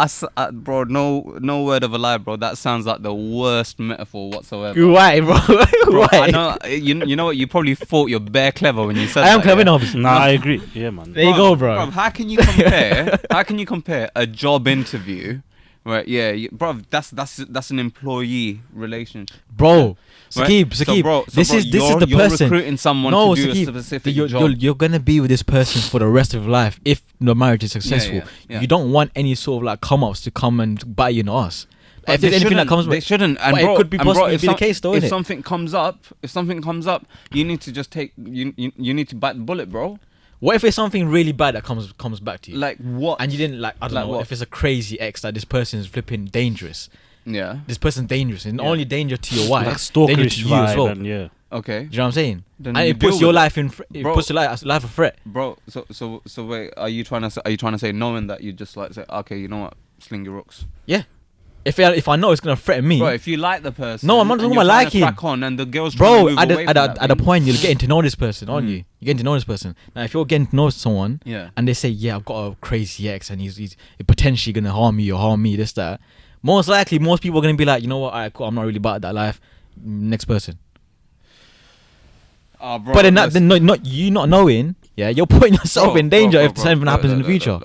[SPEAKER 2] bro, no word of a lie, bro. That sounds like the worst metaphor whatsoever.
[SPEAKER 1] Why, bro?
[SPEAKER 2] Bro,
[SPEAKER 1] Why?
[SPEAKER 2] I know. You know what? You probably thought you're bare clever when you said.
[SPEAKER 1] I am
[SPEAKER 2] that,
[SPEAKER 1] clever,
[SPEAKER 2] yeah?
[SPEAKER 1] no.
[SPEAKER 3] Nah, I agree. Yeah, man.
[SPEAKER 1] There you go, bro.
[SPEAKER 2] How can you compare? How can you compare a job interview? Right, yeah, bro, that's an employee relationship,
[SPEAKER 1] bro.
[SPEAKER 2] Right?
[SPEAKER 1] Sakib, this is the
[SPEAKER 2] you're
[SPEAKER 1] person.
[SPEAKER 2] Recruiting someone to do a specific job.
[SPEAKER 1] You're gonna be with this person for the rest of your life if the marriage is successful.
[SPEAKER 2] Yeah.
[SPEAKER 1] You don't want any sort of like come ups to come and bite you in the ass. If there's anything that comes,
[SPEAKER 2] they shouldn't. And
[SPEAKER 1] but
[SPEAKER 2] bro,
[SPEAKER 1] it could be possibly be the case, though.
[SPEAKER 2] If something comes up, you need to just take. You need to bite the bullet, bro.
[SPEAKER 1] What if it's something really bad that comes back to you?
[SPEAKER 2] Like what?
[SPEAKER 1] And you didn't like, I don't know,
[SPEAKER 2] what?
[SPEAKER 1] if it's a crazy ex that this person's flipping dangerous.
[SPEAKER 2] Yeah.
[SPEAKER 1] This person's dangerous. And not only danger to your wife,
[SPEAKER 3] Like stalkerish
[SPEAKER 1] danger to you as well.
[SPEAKER 3] and, yeah.
[SPEAKER 2] Okay.
[SPEAKER 1] Do you know what I'm saying?
[SPEAKER 2] Then
[SPEAKER 1] And
[SPEAKER 2] you
[SPEAKER 1] it puts
[SPEAKER 2] deal
[SPEAKER 1] your
[SPEAKER 2] with
[SPEAKER 1] life in. It puts your life a threat.
[SPEAKER 2] Bro, so wait, are you trying to say knowing that you just like say, okay, you know what, sling your rocks?
[SPEAKER 1] Yeah. If I know it's gonna threaten me,
[SPEAKER 2] bro. If you like the person,
[SPEAKER 1] no, I'm not talking about liking.
[SPEAKER 2] Crack on, and the girl's
[SPEAKER 1] bro.
[SPEAKER 2] trying to move away from
[SPEAKER 1] At a point, you're getting to know this person, aren't you? You're getting to know this person. Now, if you're getting to know someone,
[SPEAKER 2] yeah,
[SPEAKER 1] and they say, yeah, I've got a crazy ex, and he's potentially gonna harm you or harm me, this that. Most likely, most people are gonna be like, you know what, alright, cool, I'm not really about that life. Next person.
[SPEAKER 2] Bro,
[SPEAKER 1] but then not you not knowing, yeah, you're putting yourself in danger if something happens in the future.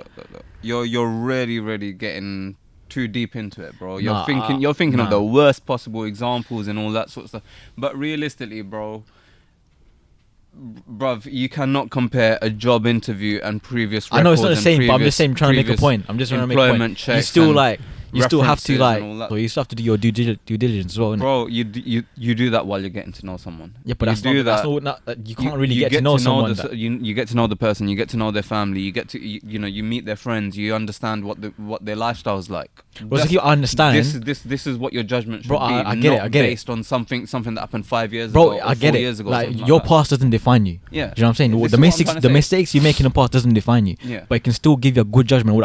[SPEAKER 2] You're really getting too deep into it, bro. You're
[SPEAKER 1] Nah,
[SPEAKER 2] thinking
[SPEAKER 1] nah.
[SPEAKER 2] of the worst possible examples and all that sort of stuff. But realistically, bruv, you cannot compare a job interview and previous records.
[SPEAKER 1] I know it's not the
[SPEAKER 2] and
[SPEAKER 1] same, but I'm just saying, trying to make a
[SPEAKER 2] previous
[SPEAKER 1] point. I'm just trying to make a point.
[SPEAKER 2] employment
[SPEAKER 1] You
[SPEAKER 2] checks
[SPEAKER 1] still
[SPEAKER 2] and
[SPEAKER 1] like, you still have to
[SPEAKER 2] references
[SPEAKER 1] like,
[SPEAKER 2] and all that.
[SPEAKER 1] so you still have to do your due diligence as well, innit?
[SPEAKER 2] Bro, you do that while you're getting to know someone.
[SPEAKER 1] Yeah, but
[SPEAKER 2] you
[SPEAKER 1] that's not you can't really get to know someone.
[SPEAKER 2] You get to know the person. You get to know their family. You get to you meet their friends. You understand what their lifestyle's like.
[SPEAKER 1] Well, so you understand.
[SPEAKER 2] This is what your judgment should
[SPEAKER 1] Bro,
[SPEAKER 2] be.
[SPEAKER 1] I get it. I get it.
[SPEAKER 2] Based on something that happened 5 years
[SPEAKER 1] Bro,
[SPEAKER 2] ago. Or
[SPEAKER 1] I get
[SPEAKER 2] 4
[SPEAKER 1] it.
[SPEAKER 2] Years ago,
[SPEAKER 1] like
[SPEAKER 2] something
[SPEAKER 1] your
[SPEAKER 2] like
[SPEAKER 1] past doesn't define you.
[SPEAKER 2] Yeah.
[SPEAKER 1] Do you know what I'm saying?
[SPEAKER 2] This is
[SPEAKER 1] The
[SPEAKER 2] what I'm trying to say.
[SPEAKER 1] mistakes you make in the past doesn't define you.
[SPEAKER 2] Yeah.
[SPEAKER 1] But it can still give you a good judgment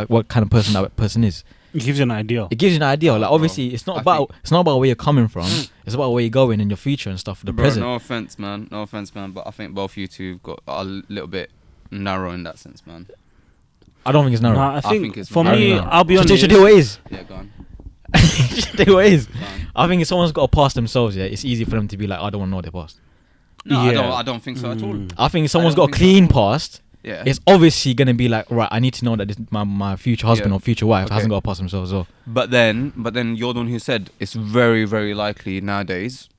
[SPEAKER 1] what kind of person that person is.
[SPEAKER 3] It gives you an idea.
[SPEAKER 1] It gives you an idea. Like,
[SPEAKER 2] bro,
[SPEAKER 1] obviously, it's not about where you're coming from. It's about where you're going in your future and stuff for the
[SPEAKER 2] Bro,
[SPEAKER 1] present.
[SPEAKER 2] no offense, man. But I think both you two got a little bit narrow in that sense, man.
[SPEAKER 1] I don't think it's narrow.
[SPEAKER 3] Nah, I think
[SPEAKER 2] it's
[SPEAKER 3] for
[SPEAKER 2] very
[SPEAKER 3] me,
[SPEAKER 2] narrow.
[SPEAKER 3] I'll be honest.
[SPEAKER 1] Should do what it is.
[SPEAKER 2] Yeah, go on.
[SPEAKER 1] Should do what it is.
[SPEAKER 2] Go on.
[SPEAKER 1] I think if someone's got a past themselves, yeah, it's easy for them to be like, I don't want to know their past.
[SPEAKER 2] No,
[SPEAKER 3] Yeah.
[SPEAKER 2] I don't think so at all.
[SPEAKER 1] I think if someone's
[SPEAKER 2] don't
[SPEAKER 1] got a
[SPEAKER 2] think so
[SPEAKER 1] clean
[SPEAKER 2] at all.
[SPEAKER 1] past,
[SPEAKER 2] Yeah.
[SPEAKER 1] it's obviously gonna be like, right, I need to know that my future husband or future wife
[SPEAKER 2] Okay.
[SPEAKER 1] hasn't got a past themselves as well.
[SPEAKER 2] But then you're the one who said it's very, very likely nowadays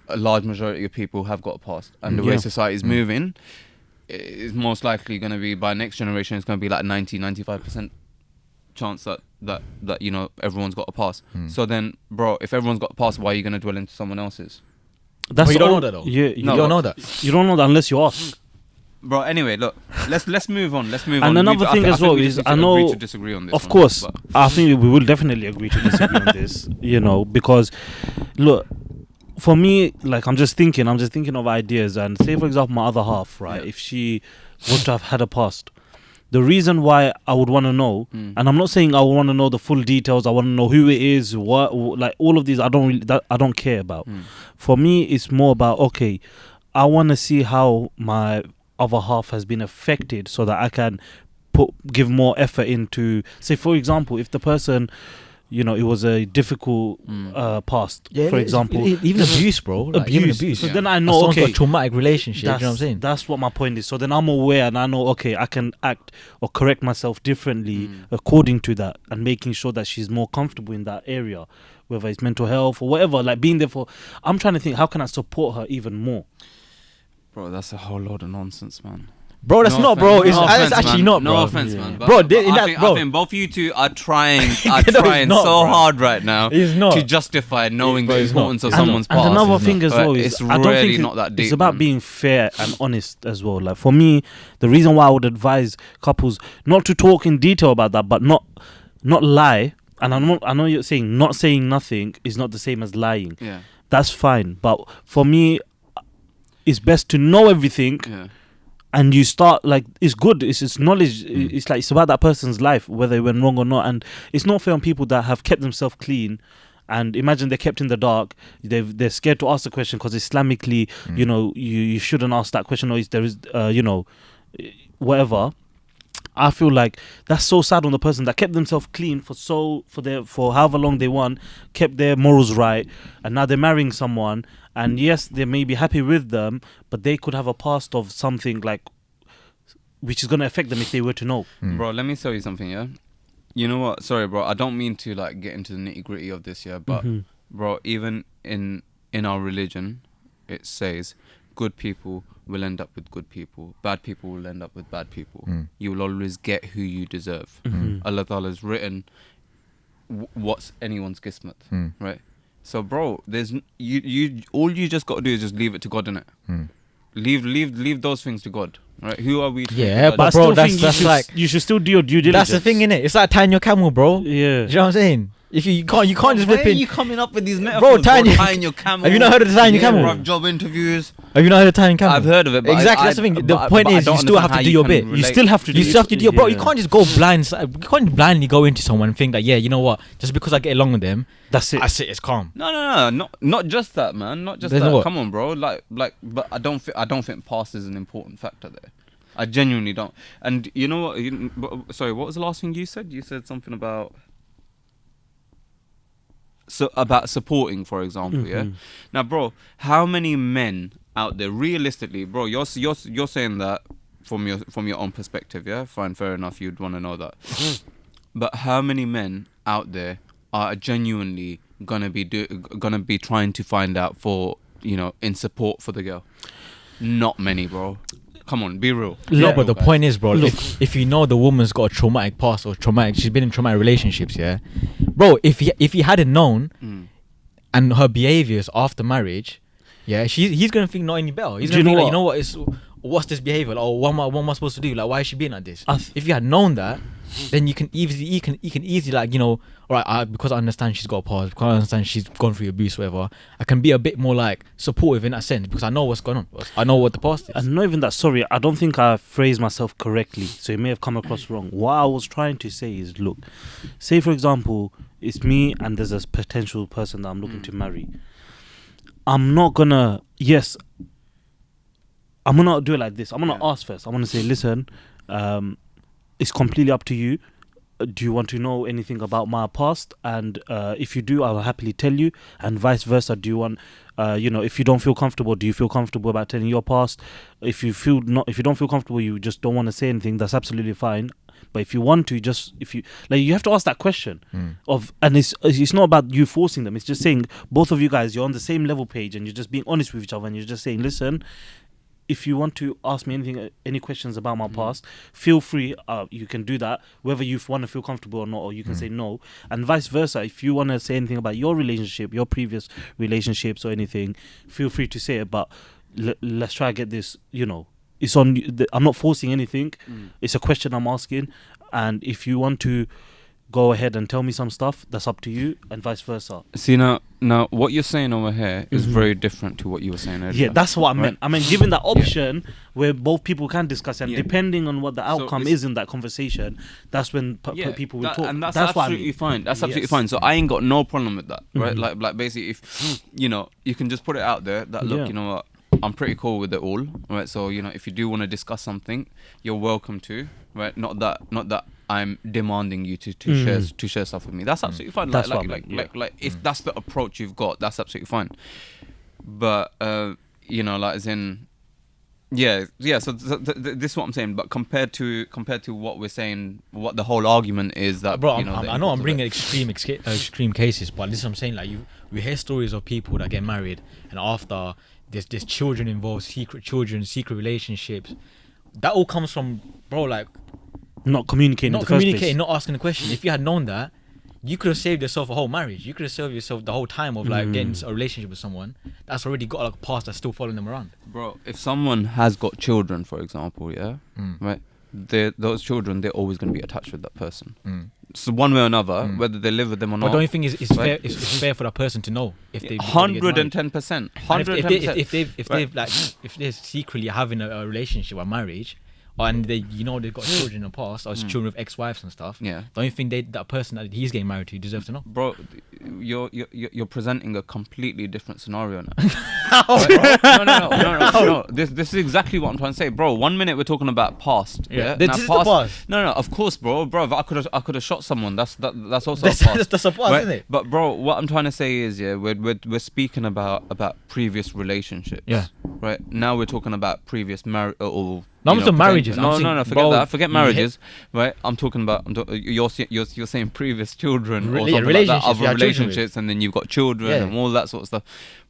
[SPEAKER 2] a large majority of people have got a past, and the way
[SPEAKER 3] Yeah.
[SPEAKER 2] society is moving is most likely going to be by next generation. It's going to be like 95% chance that everyone's got a past. So then, bro, if everyone's got a past, why are you going to dwell into someone else's?
[SPEAKER 3] That's
[SPEAKER 1] But you don't
[SPEAKER 3] all-
[SPEAKER 1] know that though.
[SPEAKER 3] Yeah,
[SPEAKER 1] You don't know that.
[SPEAKER 3] You don't know that unless you ask.
[SPEAKER 2] Bro, anyway, look, let's move on.
[SPEAKER 3] And another thing as well is, I know,
[SPEAKER 2] agree to disagree on this.
[SPEAKER 3] Of
[SPEAKER 2] one,
[SPEAKER 3] course,
[SPEAKER 2] but-
[SPEAKER 3] I think we will definitely agree to disagree on this. Because look, for me, like I'm just thinking of ideas. And say for example, my other half, right?
[SPEAKER 2] Yeah.
[SPEAKER 3] If she was to have had a past, the reason why I would want to know, and I'm not saying I want to know the full details. I want to know who it is, what, like all of these. I don't care about. For me, it's more about, okay, I want to see how my other half has been affected, so that I can give more effort into. Say for example, if the person, you know, it was a difficult past, for example.
[SPEAKER 1] Even abuse, bro. Like, even abuse.
[SPEAKER 3] So then I
[SPEAKER 1] Or
[SPEAKER 3] know,
[SPEAKER 1] someone's got
[SPEAKER 3] okay,
[SPEAKER 1] a traumatic relationship. You know what I'm saying?
[SPEAKER 3] that's what my point is. So then I'm aware and I know, okay, I can act or correct myself differently according to that, and making sure that she's more comfortable in that area, whether it's mental health or whatever, like being there for. I'm trying to think, how can I support her even more?
[SPEAKER 2] Bro, that's a whole load of nonsense, man.
[SPEAKER 1] Bro, that's
[SPEAKER 2] No
[SPEAKER 1] not,
[SPEAKER 2] offense,
[SPEAKER 1] bro.
[SPEAKER 2] no
[SPEAKER 1] It's
[SPEAKER 2] offense,
[SPEAKER 1] actually
[SPEAKER 2] man.
[SPEAKER 1] not, bro.
[SPEAKER 2] No offense, man.
[SPEAKER 1] Bro,
[SPEAKER 2] I
[SPEAKER 1] bro.
[SPEAKER 2] think both of you two are trying,
[SPEAKER 1] No, it's not,
[SPEAKER 2] so
[SPEAKER 1] bro.
[SPEAKER 2] hard right now
[SPEAKER 1] It's not.
[SPEAKER 2] to justify knowing
[SPEAKER 1] Bro,
[SPEAKER 2] the
[SPEAKER 1] it's not.
[SPEAKER 2] importance of
[SPEAKER 1] And-
[SPEAKER 2] someone's
[SPEAKER 3] And
[SPEAKER 2] past.
[SPEAKER 3] another
[SPEAKER 1] it's
[SPEAKER 3] thing
[SPEAKER 1] not.
[SPEAKER 3] as well is,
[SPEAKER 2] It's
[SPEAKER 3] I don't
[SPEAKER 2] really
[SPEAKER 3] think
[SPEAKER 2] not that deep.
[SPEAKER 3] it's about
[SPEAKER 2] man.
[SPEAKER 3] being fair and honest as well. Like for me, the reason why I would advise couples not to talk in detail about that, but not lie. And I know you're saying not saying nothing is not the same as lying.
[SPEAKER 2] Yeah,
[SPEAKER 3] That's fine. But for me, it's best to know everything.
[SPEAKER 2] yeah.
[SPEAKER 3] And you start, like, it's good, it's knowledge, it's like, it's about that person's life, whether it went wrong or not. And it's not fair on people that have kept themselves clean, and imagine they're kept in the dark, they're scared to ask the question because Islamically, you know, you shouldn't ask that question, or there is you know, whatever. I feel like that's so sad on the person that kept themselves clean for however long they want, kept their morals right, and now they're marrying someone, and yes, they may be happy with them, but they could have a past of something like which is going to affect them if they were to know.
[SPEAKER 2] Bro, let me tell you something, yeah? You know what? Sorry, bro. I don't mean to, like, get into the nitty-gritty of this, yeah? But, bro, even in our religion, it says good people will end up with good people. Bad people will end up with bad people. You will always get who you deserve. Allah Ta'ala has written what's anyone's qismat, right? So, bro, there's you all you just got to do is just leave it to God, innit? Leave those things to God, right? Who are we? To
[SPEAKER 1] Yeah,
[SPEAKER 2] judge?
[SPEAKER 1] but
[SPEAKER 3] I
[SPEAKER 1] bro,
[SPEAKER 3] still
[SPEAKER 1] that's
[SPEAKER 3] think
[SPEAKER 1] like
[SPEAKER 3] you should still do your due diligence.
[SPEAKER 1] that's the thing, innit? It's like tying your camel, bro.
[SPEAKER 3] Yeah.
[SPEAKER 1] Do you know what I'm saying? If you can't just
[SPEAKER 2] Why
[SPEAKER 1] whip
[SPEAKER 2] are
[SPEAKER 1] in.
[SPEAKER 2] you coming up with these metaphors?
[SPEAKER 1] tying your-
[SPEAKER 2] tying your camel.
[SPEAKER 1] Have you not heard of tying your camel?
[SPEAKER 2] Bruv, job interviews.
[SPEAKER 1] Have you not heard of tying camel?
[SPEAKER 2] I've heard of it, but
[SPEAKER 1] exactly. That's the thing. The point is, you still have to do your bit.
[SPEAKER 3] You still have to do
[SPEAKER 1] You still have to do your, bro. You
[SPEAKER 3] yeah.
[SPEAKER 1] can't just go blind. You can't blindly go into someone and think that, yeah, you know what? Just because I get along with them,
[SPEAKER 3] That's it.
[SPEAKER 1] it's calm.
[SPEAKER 2] No, not just that, man. Not just
[SPEAKER 1] There's
[SPEAKER 2] that.
[SPEAKER 1] what?
[SPEAKER 2] Come on, bro. Like, but I don't think past is an important factor there. I genuinely don't. And you know what? Sorry, what was the last thing you said? You said something about about supporting, for example. Yeah. Now, bro, how many men out there, realistically, bro? You're saying that from your own perspective. Yeah, fine, fair enough. You'd want to know that. But how many men out there are genuinely gonna be trying to find out for, you know, in support for the girl? Not many, bro. Come on, be real.
[SPEAKER 1] No, but the
[SPEAKER 2] guys.
[SPEAKER 1] point is, bro, if you know the woman's got a traumatic past or she's been in traumatic relationships, yeah, bro. If he hadn't known, and her behaviors after marriage, yeah, he's gonna think not any better. He's
[SPEAKER 3] Do
[SPEAKER 1] gonna
[SPEAKER 3] you
[SPEAKER 1] think
[SPEAKER 3] know
[SPEAKER 1] like, you know what, what's this behavior? Like, oh, what am I supposed to do? Like, why is she being like this? If you had known that, then you can easily like, you know, all right, because I understand she's got a past, because I understand she's gone through abuse, whatever. I can be a bit more like supportive in that sense because I know what's going on. I know what the past is.
[SPEAKER 3] And not even that, sorry, I don't think I phrased myself correctly, so it may have come across wrong. What I was trying to say is, look, say for example, it's me and there's a potential person that I'm looking to marry. I'm not gonna, I'm gonna do it like this. I'm gonna ask first. I'm gonna say, listen, it's completely up to you. Do you want to know anything about my past? And if you do, I'll happily tell you. And vice versa. Do you want, if you don't feel comfortable, do you feel comfortable about telling your past? If you don't feel comfortable, you just don't want to say anything. That's absolutely fine. But if you want to, you have to ask that question and it's not about you forcing them. It's just saying both of you guys, you're on the same level page and you're just being honest with each other and you're just saying, listen, if you want to ask me anything, any questions about my past, feel free. You can do that, whether you want to feel comfortable or not, or you can say no. And vice versa, if you want to say anything about your relationship, your previous relationships or anything, feel free to say it. But let's try to get this, it's on. I'm not forcing anything. It's a question I'm asking. And if you want to go ahead and tell me some stuff. That's up to you, and vice versa.
[SPEAKER 2] See now what you're saying over here is
[SPEAKER 3] Mhm.
[SPEAKER 2] very different to what you were saying earlier.
[SPEAKER 3] Yeah, that's what I meant.
[SPEAKER 2] Right.
[SPEAKER 3] I mean, given that option where both people can discuss, and
[SPEAKER 2] Yeah.
[SPEAKER 3] depending on what the
[SPEAKER 2] So
[SPEAKER 3] outcome
[SPEAKER 2] it's-
[SPEAKER 3] is in that conversation, that's when people will talk.
[SPEAKER 2] and that's
[SPEAKER 3] what I
[SPEAKER 2] absolutely
[SPEAKER 3] mean.
[SPEAKER 2] fine. That's absolutely
[SPEAKER 3] Yes.
[SPEAKER 2] fine. So I ain't got no problem with that, right?
[SPEAKER 3] Mhm.
[SPEAKER 2] Like basically, if you can just put it out there that look,
[SPEAKER 3] Yeah.
[SPEAKER 2] you know what, I'm pretty cool with it all, right? So if you do want to discuss something, you're welcome to, right? Not that I'm demanding you to share stuff with me. That's absolutely fine.
[SPEAKER 3] That's
[SPEAKER 2] like
[SPEAKER 3] what I meant, yeah.
[SPEAKER 2] like if that's the approach you've got, that's absolutely fine. But like as in. Yeah. So this is what I'm saying. But compared to what we're saying, what the whole argument is that,
[SPEAKER 1] Bro,
[SPEAKER 2] the
[SPEAKER 1] I know
[SPEAKER 2] importance
[SPEAKER 1] I'm
[SPEAKER 2] of
[SPEAKER 1] bringing
[SPEAKER 2] it.
[SPEAKER 1] extreme cases, but this is what I'm saying. Like we hear stories of people that get married, and after there's children involved, secret relationships. That all comes from, bro, like
[SPEAKER 3] Not communicating.
[SPEAKER 1] not
[SPEAKER 3] in the first
[SPEAKER 1] communicating,
[SPEAKER 3] place.
[SPEAKER 1] not asking the question. If you had known that, you could have saved yourself a whole marriage. You could have saved yourself the whole time of like getting a relationship with someone that's already got like a past that's still following them around.
[SPEAKER 2] Bro, if someone has got children, for example, yeah, right, those children, they're always going to be attached with that person. So one way or another, whether they live with them or
[SPEAKER 1] But
[SPEAKER 2] not.
[SPEAKER 1] don't you think it's fair?
[SPEAKER 2] Right?
[SPEAKER 1] It's fair for that person to know if they
[SPEAKER 2] 110%.
[SPEAKER 1] if they're secretly having a relationship or marriage, and they've got children in the past, or it's children with ex-wives and stuff.
[SPEAKER 2] Yeah.
[SPEAKER 1] Don't you think that person that he's getting married to deserves to know?
[SPEAKER 2] Bro, you're presenting a completely different scenario now. No. This is exactly what I'm trying to say, bro. 1 minute we're talking about past. Yeah.
[SPEAKER 1] This is the past.
[SPEAKER 2] No, of course, bro. I could have shot someone. That's also
[SPEAKER 1] That's
[SPEAKER 2] a past.
[SPEAKER 1] that's a past,
[SPEAKER 2] Right?
[SPEAKER 1] isn't it?
[SPEAKER 2] But bro, what I'm trying to say is, we're speaking about previous relationships.
[SPEAKER 1] Yeah.
[SPEAKER 2] Right. Now we're talking about previous marriages.
[SPEAKER 1] No, I'm saying marriages. I'm saying,
[SPEAKER 2] Forget
[SPEAKER 1] bro,
[SPEAKER 2] that. Forget
[SPEAKER 1] you
[SPEAKER 2] marriages. Right. I'm talking about. You're saying previous children or something like that,
[SPEAKER 1] relationships,
[SPEAKER 2] other
[SPEAKER 1] you had children with.
[SPEAKER 2] relationships, and then you've got children
[SPEAKER 1] Yeah.
[SPEAKER 2] and all that sort of stuff.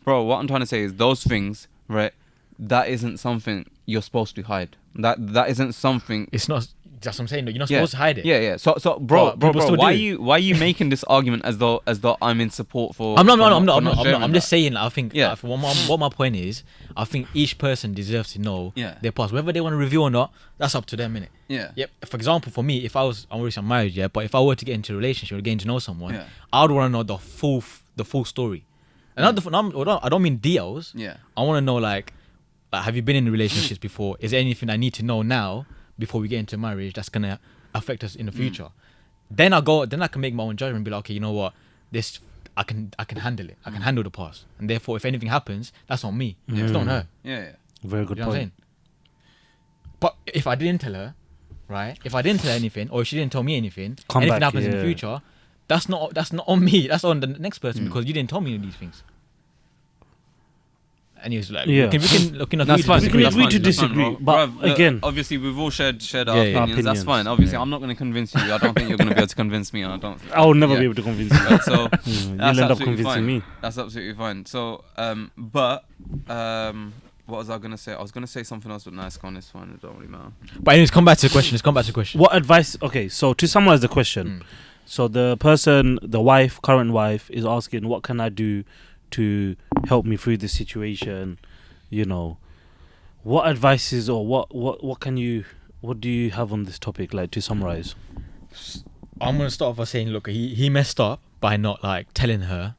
[SPEAKER 2] Bro, what I'm trying to say is those things, right? That isn't something you're supposed to hide. That isn't something.
[SPEAKER 1] It's not. That's what I'm saying. You're not supposed to hide it.
[SPEAKER 2] Yeah. So, bro,
[SPEAKER 1] people still
[SPEAKER 2] why
[SPEAKER 1] do.
[SPEAKER 2] are you making this argument as though I'm in support for?
[SPEAKER 1] I'm not.
[SPEAKER 2] sharing
[SPEAKER 1] I'm just
[SPEAKER 2] that?
[SPEAKER 1] saying. I think.
[SPEAKER 2] Yeah.
[SPEAKER 1] What my point is, I think each person deserves to know
[SPEAKER 2] Yeah.
[SPEAKER 1] their past, whether they want to review or not. That's up to them, innit?
[SPEAKER 2] Yeah.
[SPEAKER 1] Yep. For example, for me, I'm already married, yeah. But if I were to get into a relationship or getting to know someone,
[SPEAKER 2] Yeah.
[SPEAKER 1] I would want to know the full story. And I don't mean deals.
[SPEAKER 2] Yeah.
[SPEAKER 1] I want to know like, have you been in relationships before? Is there anything I need to know now before we get into marriage that's gonna affect us in the future? Then I can make my own judgment and be like, okay, you know what, this I can handle it. I can handle the past, and therefore, if anything happens, that's on me. It's not on her.
[SPEAKER 2] Yeah.
[SPEAKER 3] Very good
[SPEAKER 1] You know what I'm
[SPEAKER 3] point.
[SPEAKER 1] saying? But if I didn't tell her, right? If I didn't tell her anything, or if she didn't tell me anything,
[SPEAKER 3] Come
[SPEAKER 1] anything
[SPEAKER 3] back,
[SPEAKER 1] happens in the
[SPEAKER 3] yeah.
[SPEAKER 1] future, that's not on me. That's on the next person because you didn't tell me these things. And he was like,
[SPEAKER 3] Yeah.
[SPEAKER 1] we can look in
[SPEAKER 2] That's fine.
[SPEAKER 3] We can agree to
[SPEAKER 2] That's fine,
[SPEAKER 3] disagree,
[SPEAKER 2] bro.
[SPEAKER 3] but
[SPEAKER 2] Bruv,
[SPEAKER 3] again-
[SPEAKER 2] obviously we've all shared our
[SPEAKER 1] Yeah, yeah.
[SPEAKER 2] opinions. That's
[SPEAKER 3] Opinions.
[SPEAKER 2] fine. Obviously,
[SPEAKER 1] Yeah.
[SPEAKER 2] I'm not going to convince you. I don't think you're going to be able to convince me. I don't.
[SPEAKER 3] I will never
[SPEAKER 2] Yeah.
[SPEAKER 3] be able to convince you.
[SPEAKER 2] Right, so
[SPEAKER 3] You'll
[SPEAKER 2] that's
[SPEAKER 3] end up
[SPEAKER 2] absolutely
[SPEAKER 3] convincing
[SPEAKER 2] fine.
[SPEAKER 3] me.
[SPEAKER 2] That's absolutely fine. So, what was I going to say? I was going to say something else, but no, it's gone. It's fine. It don't really matter.
[SPEAKER 1] But anyways, come back to the question.
[SPEAKER 3] What advice? Okay, so to summarize the question, so the current wife, is asking, what can I do to help me through this situation? You know, what advices or what do you have on this topic? Like, to summarize.
[SPEAKER 1] I'm gonna start off by saying, look, he messed up by not like telling her,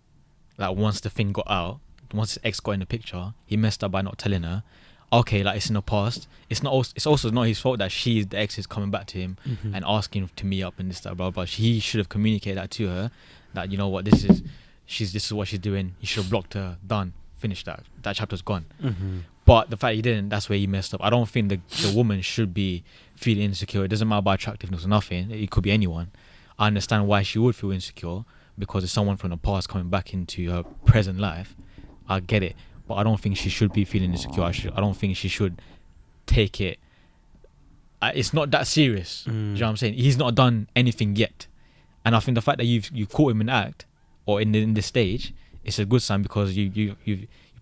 [SPEAKER 1] like once the thing got out, once his ex got in the picture, he messed up by not telling her. Okay, like it's in the past. It's also not his fault that the ex is coming back to him and asking to meet up and this that blah blah. He should have communicated that to her, that you know what, this is what she's doing. He should have blocked her. Done. Finished that. That chapter's gone. But the fact he didn't, that's where he messed up. I don't think the woman should be feeling insecure. It doesn't matter about attractiveness or nothing. It could be anyone. I understand why she would feel insecure because it's someone from the past coming back into her present life. I get it. But I don't think she should be feeling insecure. I don't think she should take it. It's not that serious. Do you know what I'm saying? He's not done anything yet. And I think the fact that you've caught him in act or in this stage, it's a good sign because you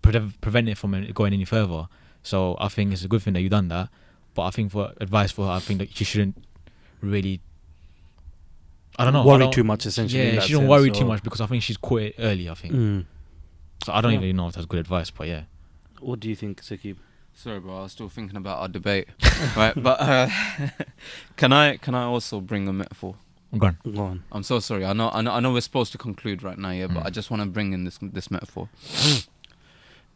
[SPEAKER 1] prevent it from going any further. So I think it's a good thing that you've done that. But I think for advice for her, I think that she shouldn't really, I don't know,
[SPEAKER 3] worry too much, essentially. in
[SPEAKER 1] Yeah,
[SPEAKER 3] that
[SPEAKER 1] she don't
[SPEAKER 3] sense,
[SPEAKER 1] worry
[SPEAKER 3] or-
[SPEAKER 1] too much because I think she's caught it early. I think so. I don't even know if that's good advice, but yeah.
[SPEAKER 3] What do you think, Sakib?
[SPEAKER 2] Sorry, bro. I was still thinking about our debate, right? But can I also bring a metaphor?
[SPEAKER 1] Go on.
[SPEAKER 3] Go on.
[SPEAKER 2] I'm so sorry. I know we're supposed to conclude right now, yeah, but I just want to bring in this metaphor.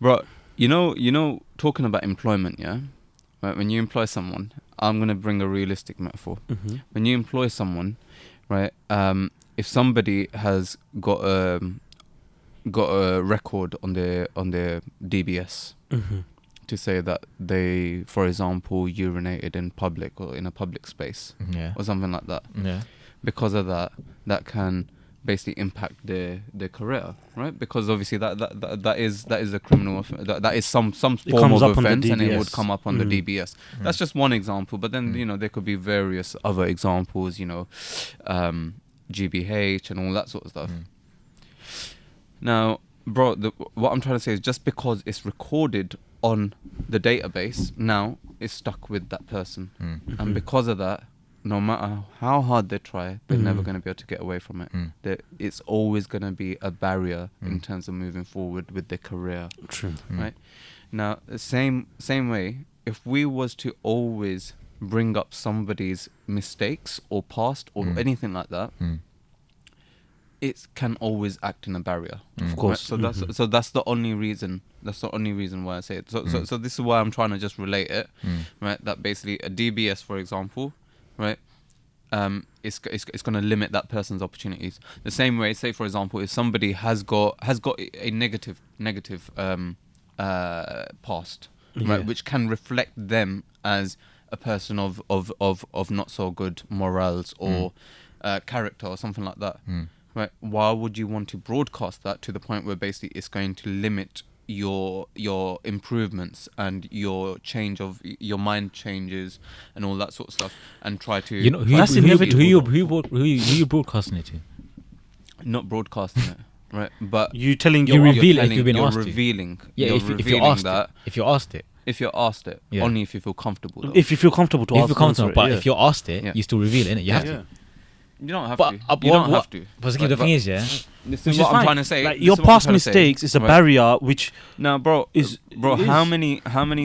[SPEAKER 2] Bro, you know, talking about employment, yeah? Right, when you employ someone, I'm going to bring a realistic metaphor.
[SPEAKER 3] Mm-hmm.
[SPEAKER 2] When you employ someone, right, if somebody has got a record on their DBS
[SPEAKER 3] Mm-hmm.
[SPEAKER 2] to say that they, for example, urinated in public or in a public space
[SPEAKER 1] Yeah.
[SPEAKER 2] or something like that,
[SPEAKER 1] Yeah.
[SPEAKER 2] because of that can basically impact their career, right? Because obviously that is a criminal that is some form
[SPEAKER 3] comes
[SPEAKER 2] of
[SPEAKER 3] up on the
[SPEAKER 2] offense, and it would
[SPEAKER 3] DBS.
[SPEAKER 2] come up on the DBS. That's just one example, but then you know, there could be various other examples, you know, GBH and all that sort of stuff. Now, bro, what I'm trying to say is, just because it's recorded on the database, now it's stuck with that person, and because of that, no matter how hard they try, they're never going to be able to get away from it. It's always going to be a barrier in terms of moving forward with their career.
[SPEAKER 3] True.
[SPEAKER 2] Right? Now, the same way, if we was to always bring up somebody's mistakes or past or anything like that, it can always act in a barrier.
[SPEAKER 3] Of course.
[SPEAKER 2] Right? So that's the only reason. That's the only reason why I say it. So this is why I'm trying to just relate it. Right? That basically a DBS, for example, right? It's going to limit that person's opportunities. The same way, say for example, if somebody has got a negative past, right, which can reflect them as a person of not so good morals or character or something like that, right? Why would you want to broadcast that to the point where basically it's going to limit your improvements and your change of your mind changes and all that sort of stuff, and try to,
[SPEAKER 1] You know, who you broadcasting it to?
[SPEAKER 2] not broadcasting it, right? But
[SPEAKER 3] You telling
[SPEAKER 1] You
[SPEAKER 3] your
[SPEAKER 1] reveal it if
[SPEAKER 2] telling-
[SPEAKER 1] you've been
[SPEAKER 2] you're
[SPEAKER 1] asked to.
[SPEAKER 2] revealing,
[SPEAKER 1] Yeah,
[SPEAKER 2] you're
[SPEAKER 1] if you're
[SPEAKER 2] revealing
[SPEAKER 1] asked
[SPEAKER 2] that.
[SPEAKER 1] it. If you're asked it.
[SPEAKER 2] If you're asked it,
[SPEAKER 1] Yeah.
[SPEAKER 2] only if you feel comfortable. Though.
[SPEAKER 3] if you feel comfortable to
[SPEAKER 1] If
[SPEAKER 3] ask
[SPEAKER 1] you're comfortable,
[SPEAKER 3] answer
[SPEAKER 1] but
[SPEAKER 3] it,
[SPEAKER 1] if you're asked it,
[SPEAKER 2] Yeah.
[SPEAKER 1] you still reveal it, innit? You have
[SPEAKER 3] yeah.
[SPEAKER 1] to.
[SPEAKER 2] You don't have
[SPEAKER 1] But
[SPEAKER 2] to. You don't have to.
[SPEAKER 1] But the
[SPEAKER 2] But-
[SPEAKER 1] thing is, yeah.
[SPEAKER 2] This
[SPEAKER 3] Which
[SPEAKER 2] is
[SPEAKER 3] is
[SPEAKER 2] what I'm
[SPEAKER 3] fine.
[SPEAKER 2] trying to say.
[SPEAKER 3] Like,
[SPEAKER 2] This
[SPEAKER 3] your
[SPEAKER 2] is what I'm
[SPEAKER 3] past
[SPEAKER 2] trying to say.
[SPEAKER 3] mistakes is a
[SPEAKER 2] Right.
[SPEAKER 3] barrier which
[SPEAKER 2] Now, bro,
[SPEAKER 3] is
[SPEAKER 2] how many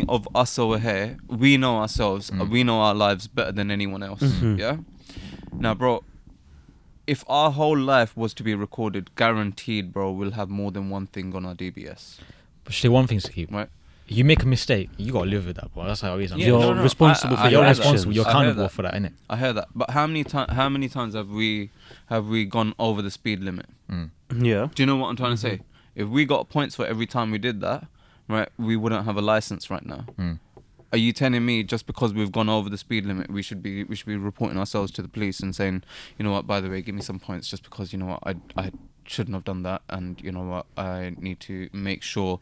[SPEAKER 2] of us over here, we know ourselves, we know our lives better than anyone else, yeah? Now, bro, if our whole life was to be recorded, guaranteed, bro, we'll have more than one thing on our DBS,
[SPEAKER 1] But say one thing's to keep.
[SPEAKER 2] right?
[SPEAKER 1] You make a mistake, you gotta live with that, bro. That's how it is.
[SPEAKER 2] Yeah,
[SPEAKER 3] you're
[SPEAKER 2] no, no,
[SPEAKER 3] responsible
[SPEAKER 2] I
[SPEAKER 3] for your
[SPEAKER 2] hear that.
[SPEAKER 1] responsible. You're
[SPEAKER 2] I hear
[SPEAKER 1] accountable
[SPEAKER 2] that.
[SPEAKER 1] for that, innit?
[SPEAKER 2] I hear that, but how many times have we gone over the speed limit?
[SPEAKER 3] yeah.
[SPEAKER 2] Do you know what I'm trying to say? If we got points for every time we did that, right, we wouldn't have a license right now. Are you telling me just because we've gone over the speed limit, we should be reporting ourselves to the police and saying, you know what, by the way, give me some points just because, you know what, I shouldn't have done that, and you know what, I need to make sure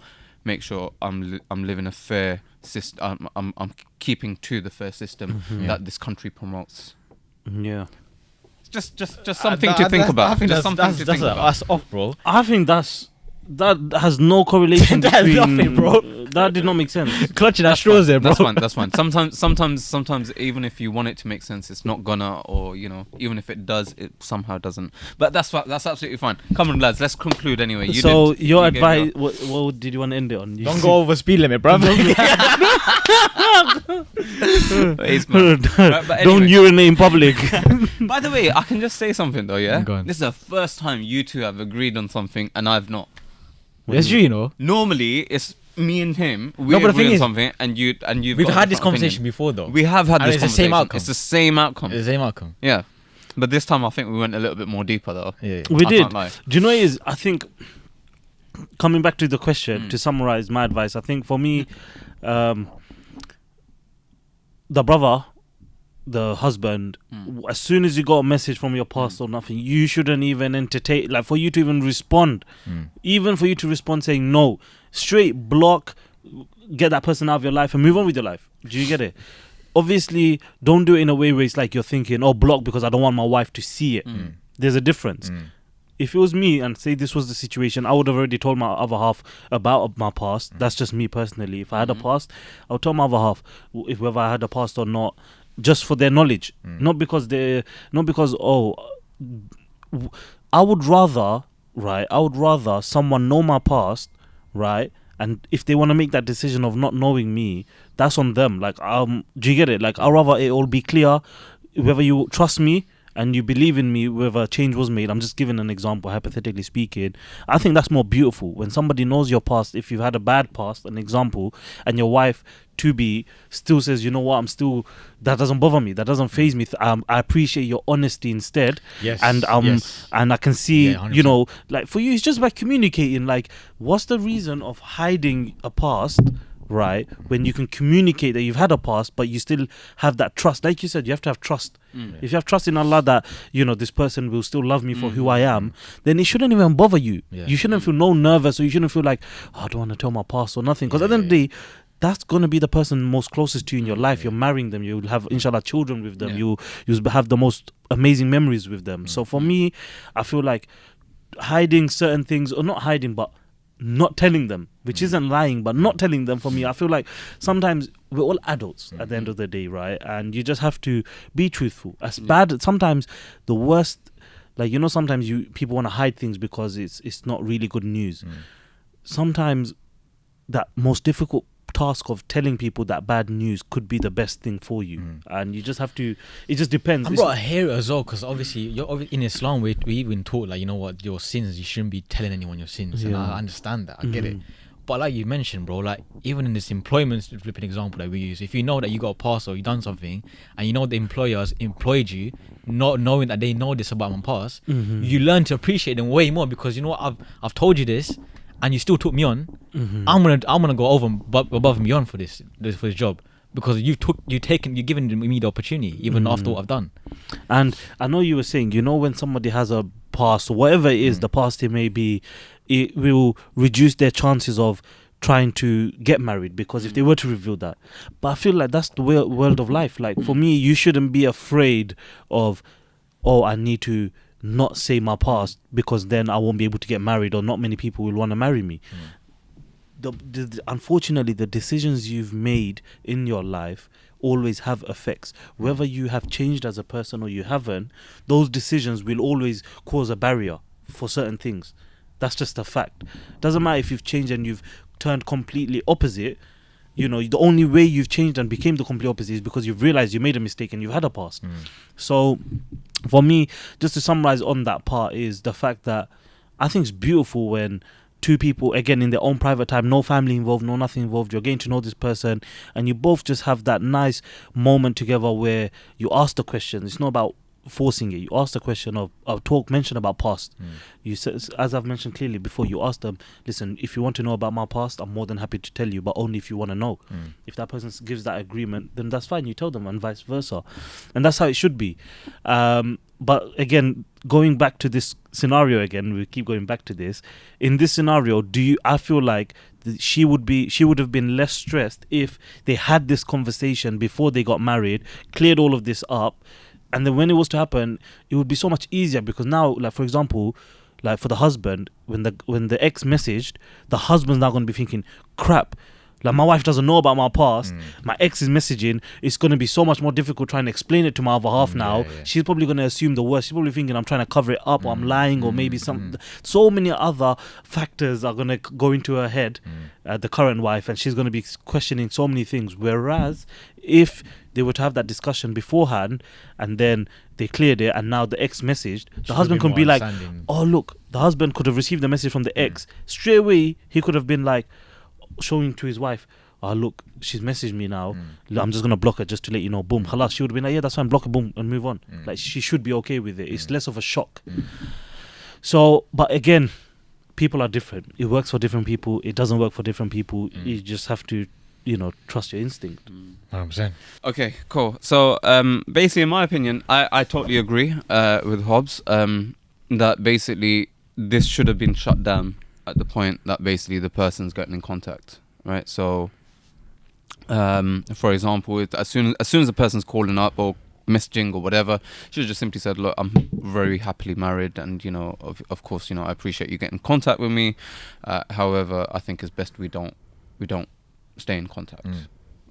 [SPEAKER 2] I'm living a fair system. I'm keeping to the fair system that this country promotes.
[SPEAKER 3] Yeah.
[SPEAKER 2] Just something to think about.
[SPEAKER 1] I think
[SPEAKER 2] Just something to think about.
[SPEAKER 1] that's off, bro.
[SPEAKER 3] I think that has no correlation
[SPEAKER 1] That has
[SPEAKER 3] between
[SPEAKER 1] nothing, bro.
[SPEAKER 3] That did not make sense.
[SPEAKER 1] Clutching at straws there, bro.
[SPEAKER 2] That's fine. Sometimes, even if you want it to make sense, it's not gonna, or you know, even if it does, it somehow doesn't. But that's absolutely fine. Come on, lads, let's conclude anyway.
[SPEAKER 3] So your
[SPEAKER 2] you gave
[SPEAKER 3] advice, what did you want to end it on?
[SPEAKER 1] Don't go over speed limit, bro.
[SPEAKER 2] Ace, man. Right, but
[SPEAKER 3] Don't
[SPEAKER 2] anyway.
[SPEAKER 3] urinate in public.
[SPEAKER 2] By the way, I can just say something though, yeah.
[SPEAKER 1] Go on.
[SPEAKER 2] This is the first time you two have agreed on something and I've not.
[SPEAKER 1] That's true, you know.
[SPEAKER 2] Normally, it's me and him. We
[SPEAKER 1] No, but the
[SPEAKER 2] agree
[SPEAKER 1] thing
[SPEAKER 2] on
[SPEAKER 1] is,
[SPEAKER 2] something, and you've
[SPEAKER 1] We've
[SPEAKER 2] got a
[SPEAKER 1] had this
[SPEAKER 2] different
[SPEAKER 1] conversation
[SPEAKER 2] opinion.
[SPEAKER 1] before, though.
[SPEAKER 2] We have had
[SPEAKER 1] And
[SPEAKER 2] this
[SPEAKER 1] it's the same
[SPEAKER 2] conversation.
[SPEAKER 1] outcome.
[SPEAKER 2] It's the same outcome.
[SPEAKER 1] It's the same outcome.
[SPEAKER 2] Yeah, but this time I think we went a little bit more deeper though.
[SPEAKER 1] Yeah.
[SPEAKER 3] We
[SPEAKER 2] I
[SPEAKER 3] did.
[SPEAKER 2] can't lie.
[SPEAKER 3] Do you know what it is? I think coming back to the question, to summarize my advice, I think for me, the brother, the husband, as soon as you got a message from your past or nothing, you shouldn't even entertain, like for you to even respond, even for you to respond saying no, straight block, get that person out of your life and move on with your life. Do you get it? Obviously, don't do it in a way where it's like you're thinking, oh, block because I don't want my wife to see it. There's a difference. If it was me and say this was the situation, I would have already told my other half about my past. That's just me personally. If I had a past, I would tell my other half if whether I had a past or not, just for their knowledge, not because I would rather someone know my past, right? And if they want to make that decision of not knowing me, that's on them. Like, do you get it? Like, I'd rather it all be clear, whether you trust me and you believe in me, whether a change was made. I'm just giving an example, hypothetically speaking. I think that's more beautiful when somebody knows your past. If you've had a bad past, an example, and your wife to be still says, you know what, that doesn't bother me, that doesn't faze me. I appreciate your honesty instead.
[SPEAKER 1] Yes.
[SPEAKER 3] And
[SPEAKER 1] yes.
[SPEAKER 3] and I can see,
[SPEAKER 1] Yeah, 100%.
[SPEAKER 3] you know, like for you, it's just about communicating. Like, what's the reason of hiding a past, right? When you can communicate that you've had a past, but you still have that trust. Like you said, you have to have trust. If you have trust in Allah that, you know, this person will still love me for who I am, then it shouldn't even bother you.
[SPEAKER 1] Yeah.
[SPEAKER 3] You shouldn't feel no nervous, or you shouldn't feel like, oh, I don't want to tell my past or nothing. Because at the end of the day, that's going to be the person most closest to you in your life. You're marrying them. You'll have, inshallah, children with them. You'll have the most amazing memories with them. So for me, I feel like hiding certain things, or not hiding, but not telling them, which isn't lying, but not telling them, for me, I feel like sometimes we're all adults at the end of the day, right? And you just have to be truthful. As bad, sometimes the worst, like, you know, sometimes people want to hide things because it's not really good news. Sometimes that most difficult task of telling people that bad news could be the best thing for you, and you just have to, it just depends.
[SPEAKER 1] And bro, I hear it as well, because obviously in Islam we even taught, like, you know what, your sins, you shouldn't be telling anyone your sins. And I understand that, I get it. But like you mentioned, bro, like even in this employment flipping example that we use, if you know that you got a pass or you done something, and you know the employers employed you, not knowing that they know this about my past, you learn to appreciate them way more, because you know what, I've told you this, and you still took me on. I'm gonna go over above and beyond for this job, because you've given me the opportunity even after what I've done.
[SPEAKER 3] And I know you were saying, you know, when somebody has a past, or whatever it is, the past it may be, it will reduce their chances of trying to get married, because if they were to reveal that. But I feel like that's the world of life. Like for me, you shouldn't be afraid of, oh, I need to not say my past, because then I won't be able to get married, or not many people will want to marry me. Unfortunately, the decisions you've made in your life always have effects. Whether you have changed as a person or you haven't, those decisions will always cause a barrier for certain things. That's just a fact. Doesn't matter if you've changed and you've turned completely opposite. You know, the only way you've changed and became the complete opposite is because you've realized you made a mistake and you've had a past. So for me, just to summarize on that part, is the fact that I think it's beautiful when two people, again, in their own private time, no family involved, no nothing involved, you're getting to know this person, and you both just have that nice moment together where you ask the questions. It's not about forcing it. You ask the question of mention about past. You said, as I've mentioned clearly before, you ask them, listen, if you want to know about my past, I'm more than happy to tell you, but only if you want to know. If that person gives that agreement, then that's fine, you tell them, and vice versa. And that's how it should be. But again, going back to this scenario again, we keep going back to this. In this scenario, I feel like she would have been less stressed if they had this conversation before they got married, cleared all of this up, and then when it was to happen, it would be so much easier, because now, like, for example, like for the husband, when the ex messaged, the husband's now going to be thinking, crap, like my wife doesn't know about my past, my ex is messaging, it's going to be so much more difficult trying to explain it to my other half now. She's probably going to assume the worst. She's probably thinking I'm trying to cover it up, or I'm lying, or maybe so many other factors are going to go into her head, the current wife, and she's going to be questioning so many things. Whereas if they were to have that discussion beforehand, and then they cleared it, and now the ex messaged, the husband could be like, oh look, the husband could have received the message from the ex straight away. He could have been like, showing to his wife, oh look, she's messaged me now, I'm just gonna block her just to let you know. Boom, halas. She would have been like, yeah, that's fine, block her, boom, and move on. Like, she should be okay with it. It's less of a shock. So, but again, people are different. It works for different people, it doesn't work for different people. You just have to, you know, trust your instinct.
[SPEAKER 1] 100%.
[SPEAKER 2] Okay, cool. So basically, in my opinion, I totally agree with Hobbs, that basically this should have been shut down at the point that basically the person's getting in contact, right? So for example, as soon as the person's calling up or messaging or whatever, should have just simply said, look, I'm very happily married, and you know, of course, you know, I appreciate you getting in contact with me, however, I think it's best we don't stay in contact,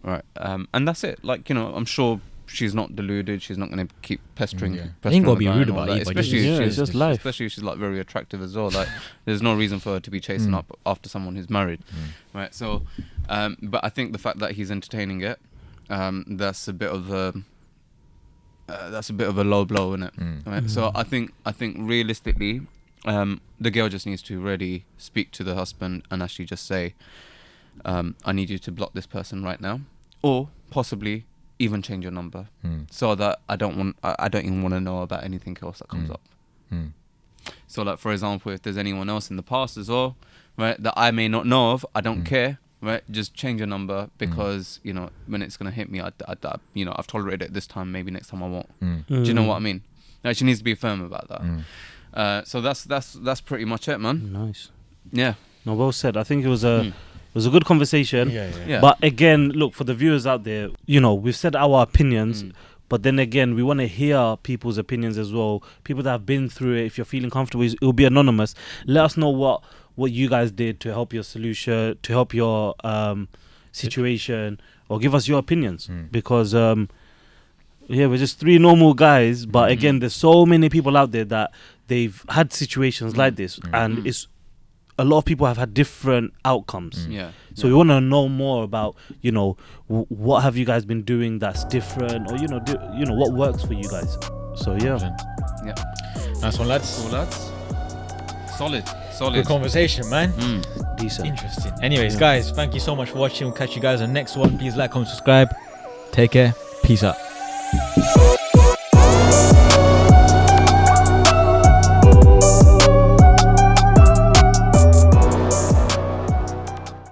[SPEAKER 2] right? And that's it. Like, you know, I'm sure she's not deluded. She's not going to keep pestering.
[SPEAKER 1] You ain't got to be rude about it,
[SPEAKER 2] especially
[SPEAKER 3] it's just life.
[SPEAKER 2] Especially if she's like very attractive as well. Like, there's no reason for her to be chasing up after someone who's married, right? So, but I think the fact that he's entertaining it, that's a bit of that's a bit of a low blow, isn't it? Right? So I think realistically, the girl just needs to really speak to the husband and actually just say, I need you to block this person right now, or possibly even change your number, so that I don't even want to know about anything else that comes up. So like, for example, if there's anyone else in the past as well, right, that I may not know of, I don't care, right? Just change your number, because you know, when it's gonna hit me, you know, I've tolerated it this time, maybe next time I won't. Do you know what I mean? Like, she needs to be firm about that. So that's pretty much it, man.
[SPEAKER 3] Nice.
[SPEAKER 2] Yeah.
[SPEAKER 3] No, well said. I think it was a good conversation.
[SPEAKER 2] Yeah.
[SPEAKER 3] But again, look, for the viewers out there, you know, we've said our opinions, but then again, we want to hear people's opinions as well. People that have been through it. If you're feeling comfortable, it will be anonymous. Let us know what you guys did to help your solution, to help your situation, or give us your opinions. Because we're just three normal guys, but again, there's so many people out there that they've had situations like this, and it's a lot of people have had different outcomes. So we want to know more about, you know, what have you guys been doing that's different, or you know, what works for you guys. So yeah.
[SPEAKER 1] Nice one, lads.
[SPEAKER 2] Cool, lads. Solid.
[SPEAKER 1] Good conversation, man.
[SPEAKER 3] Decent.
[SPEAKER 1] Interesting. Anyways, guys, thank you so much for watching. We'll catch you guys on the next one. Please like, comment, subscribe. Take care. Peace out.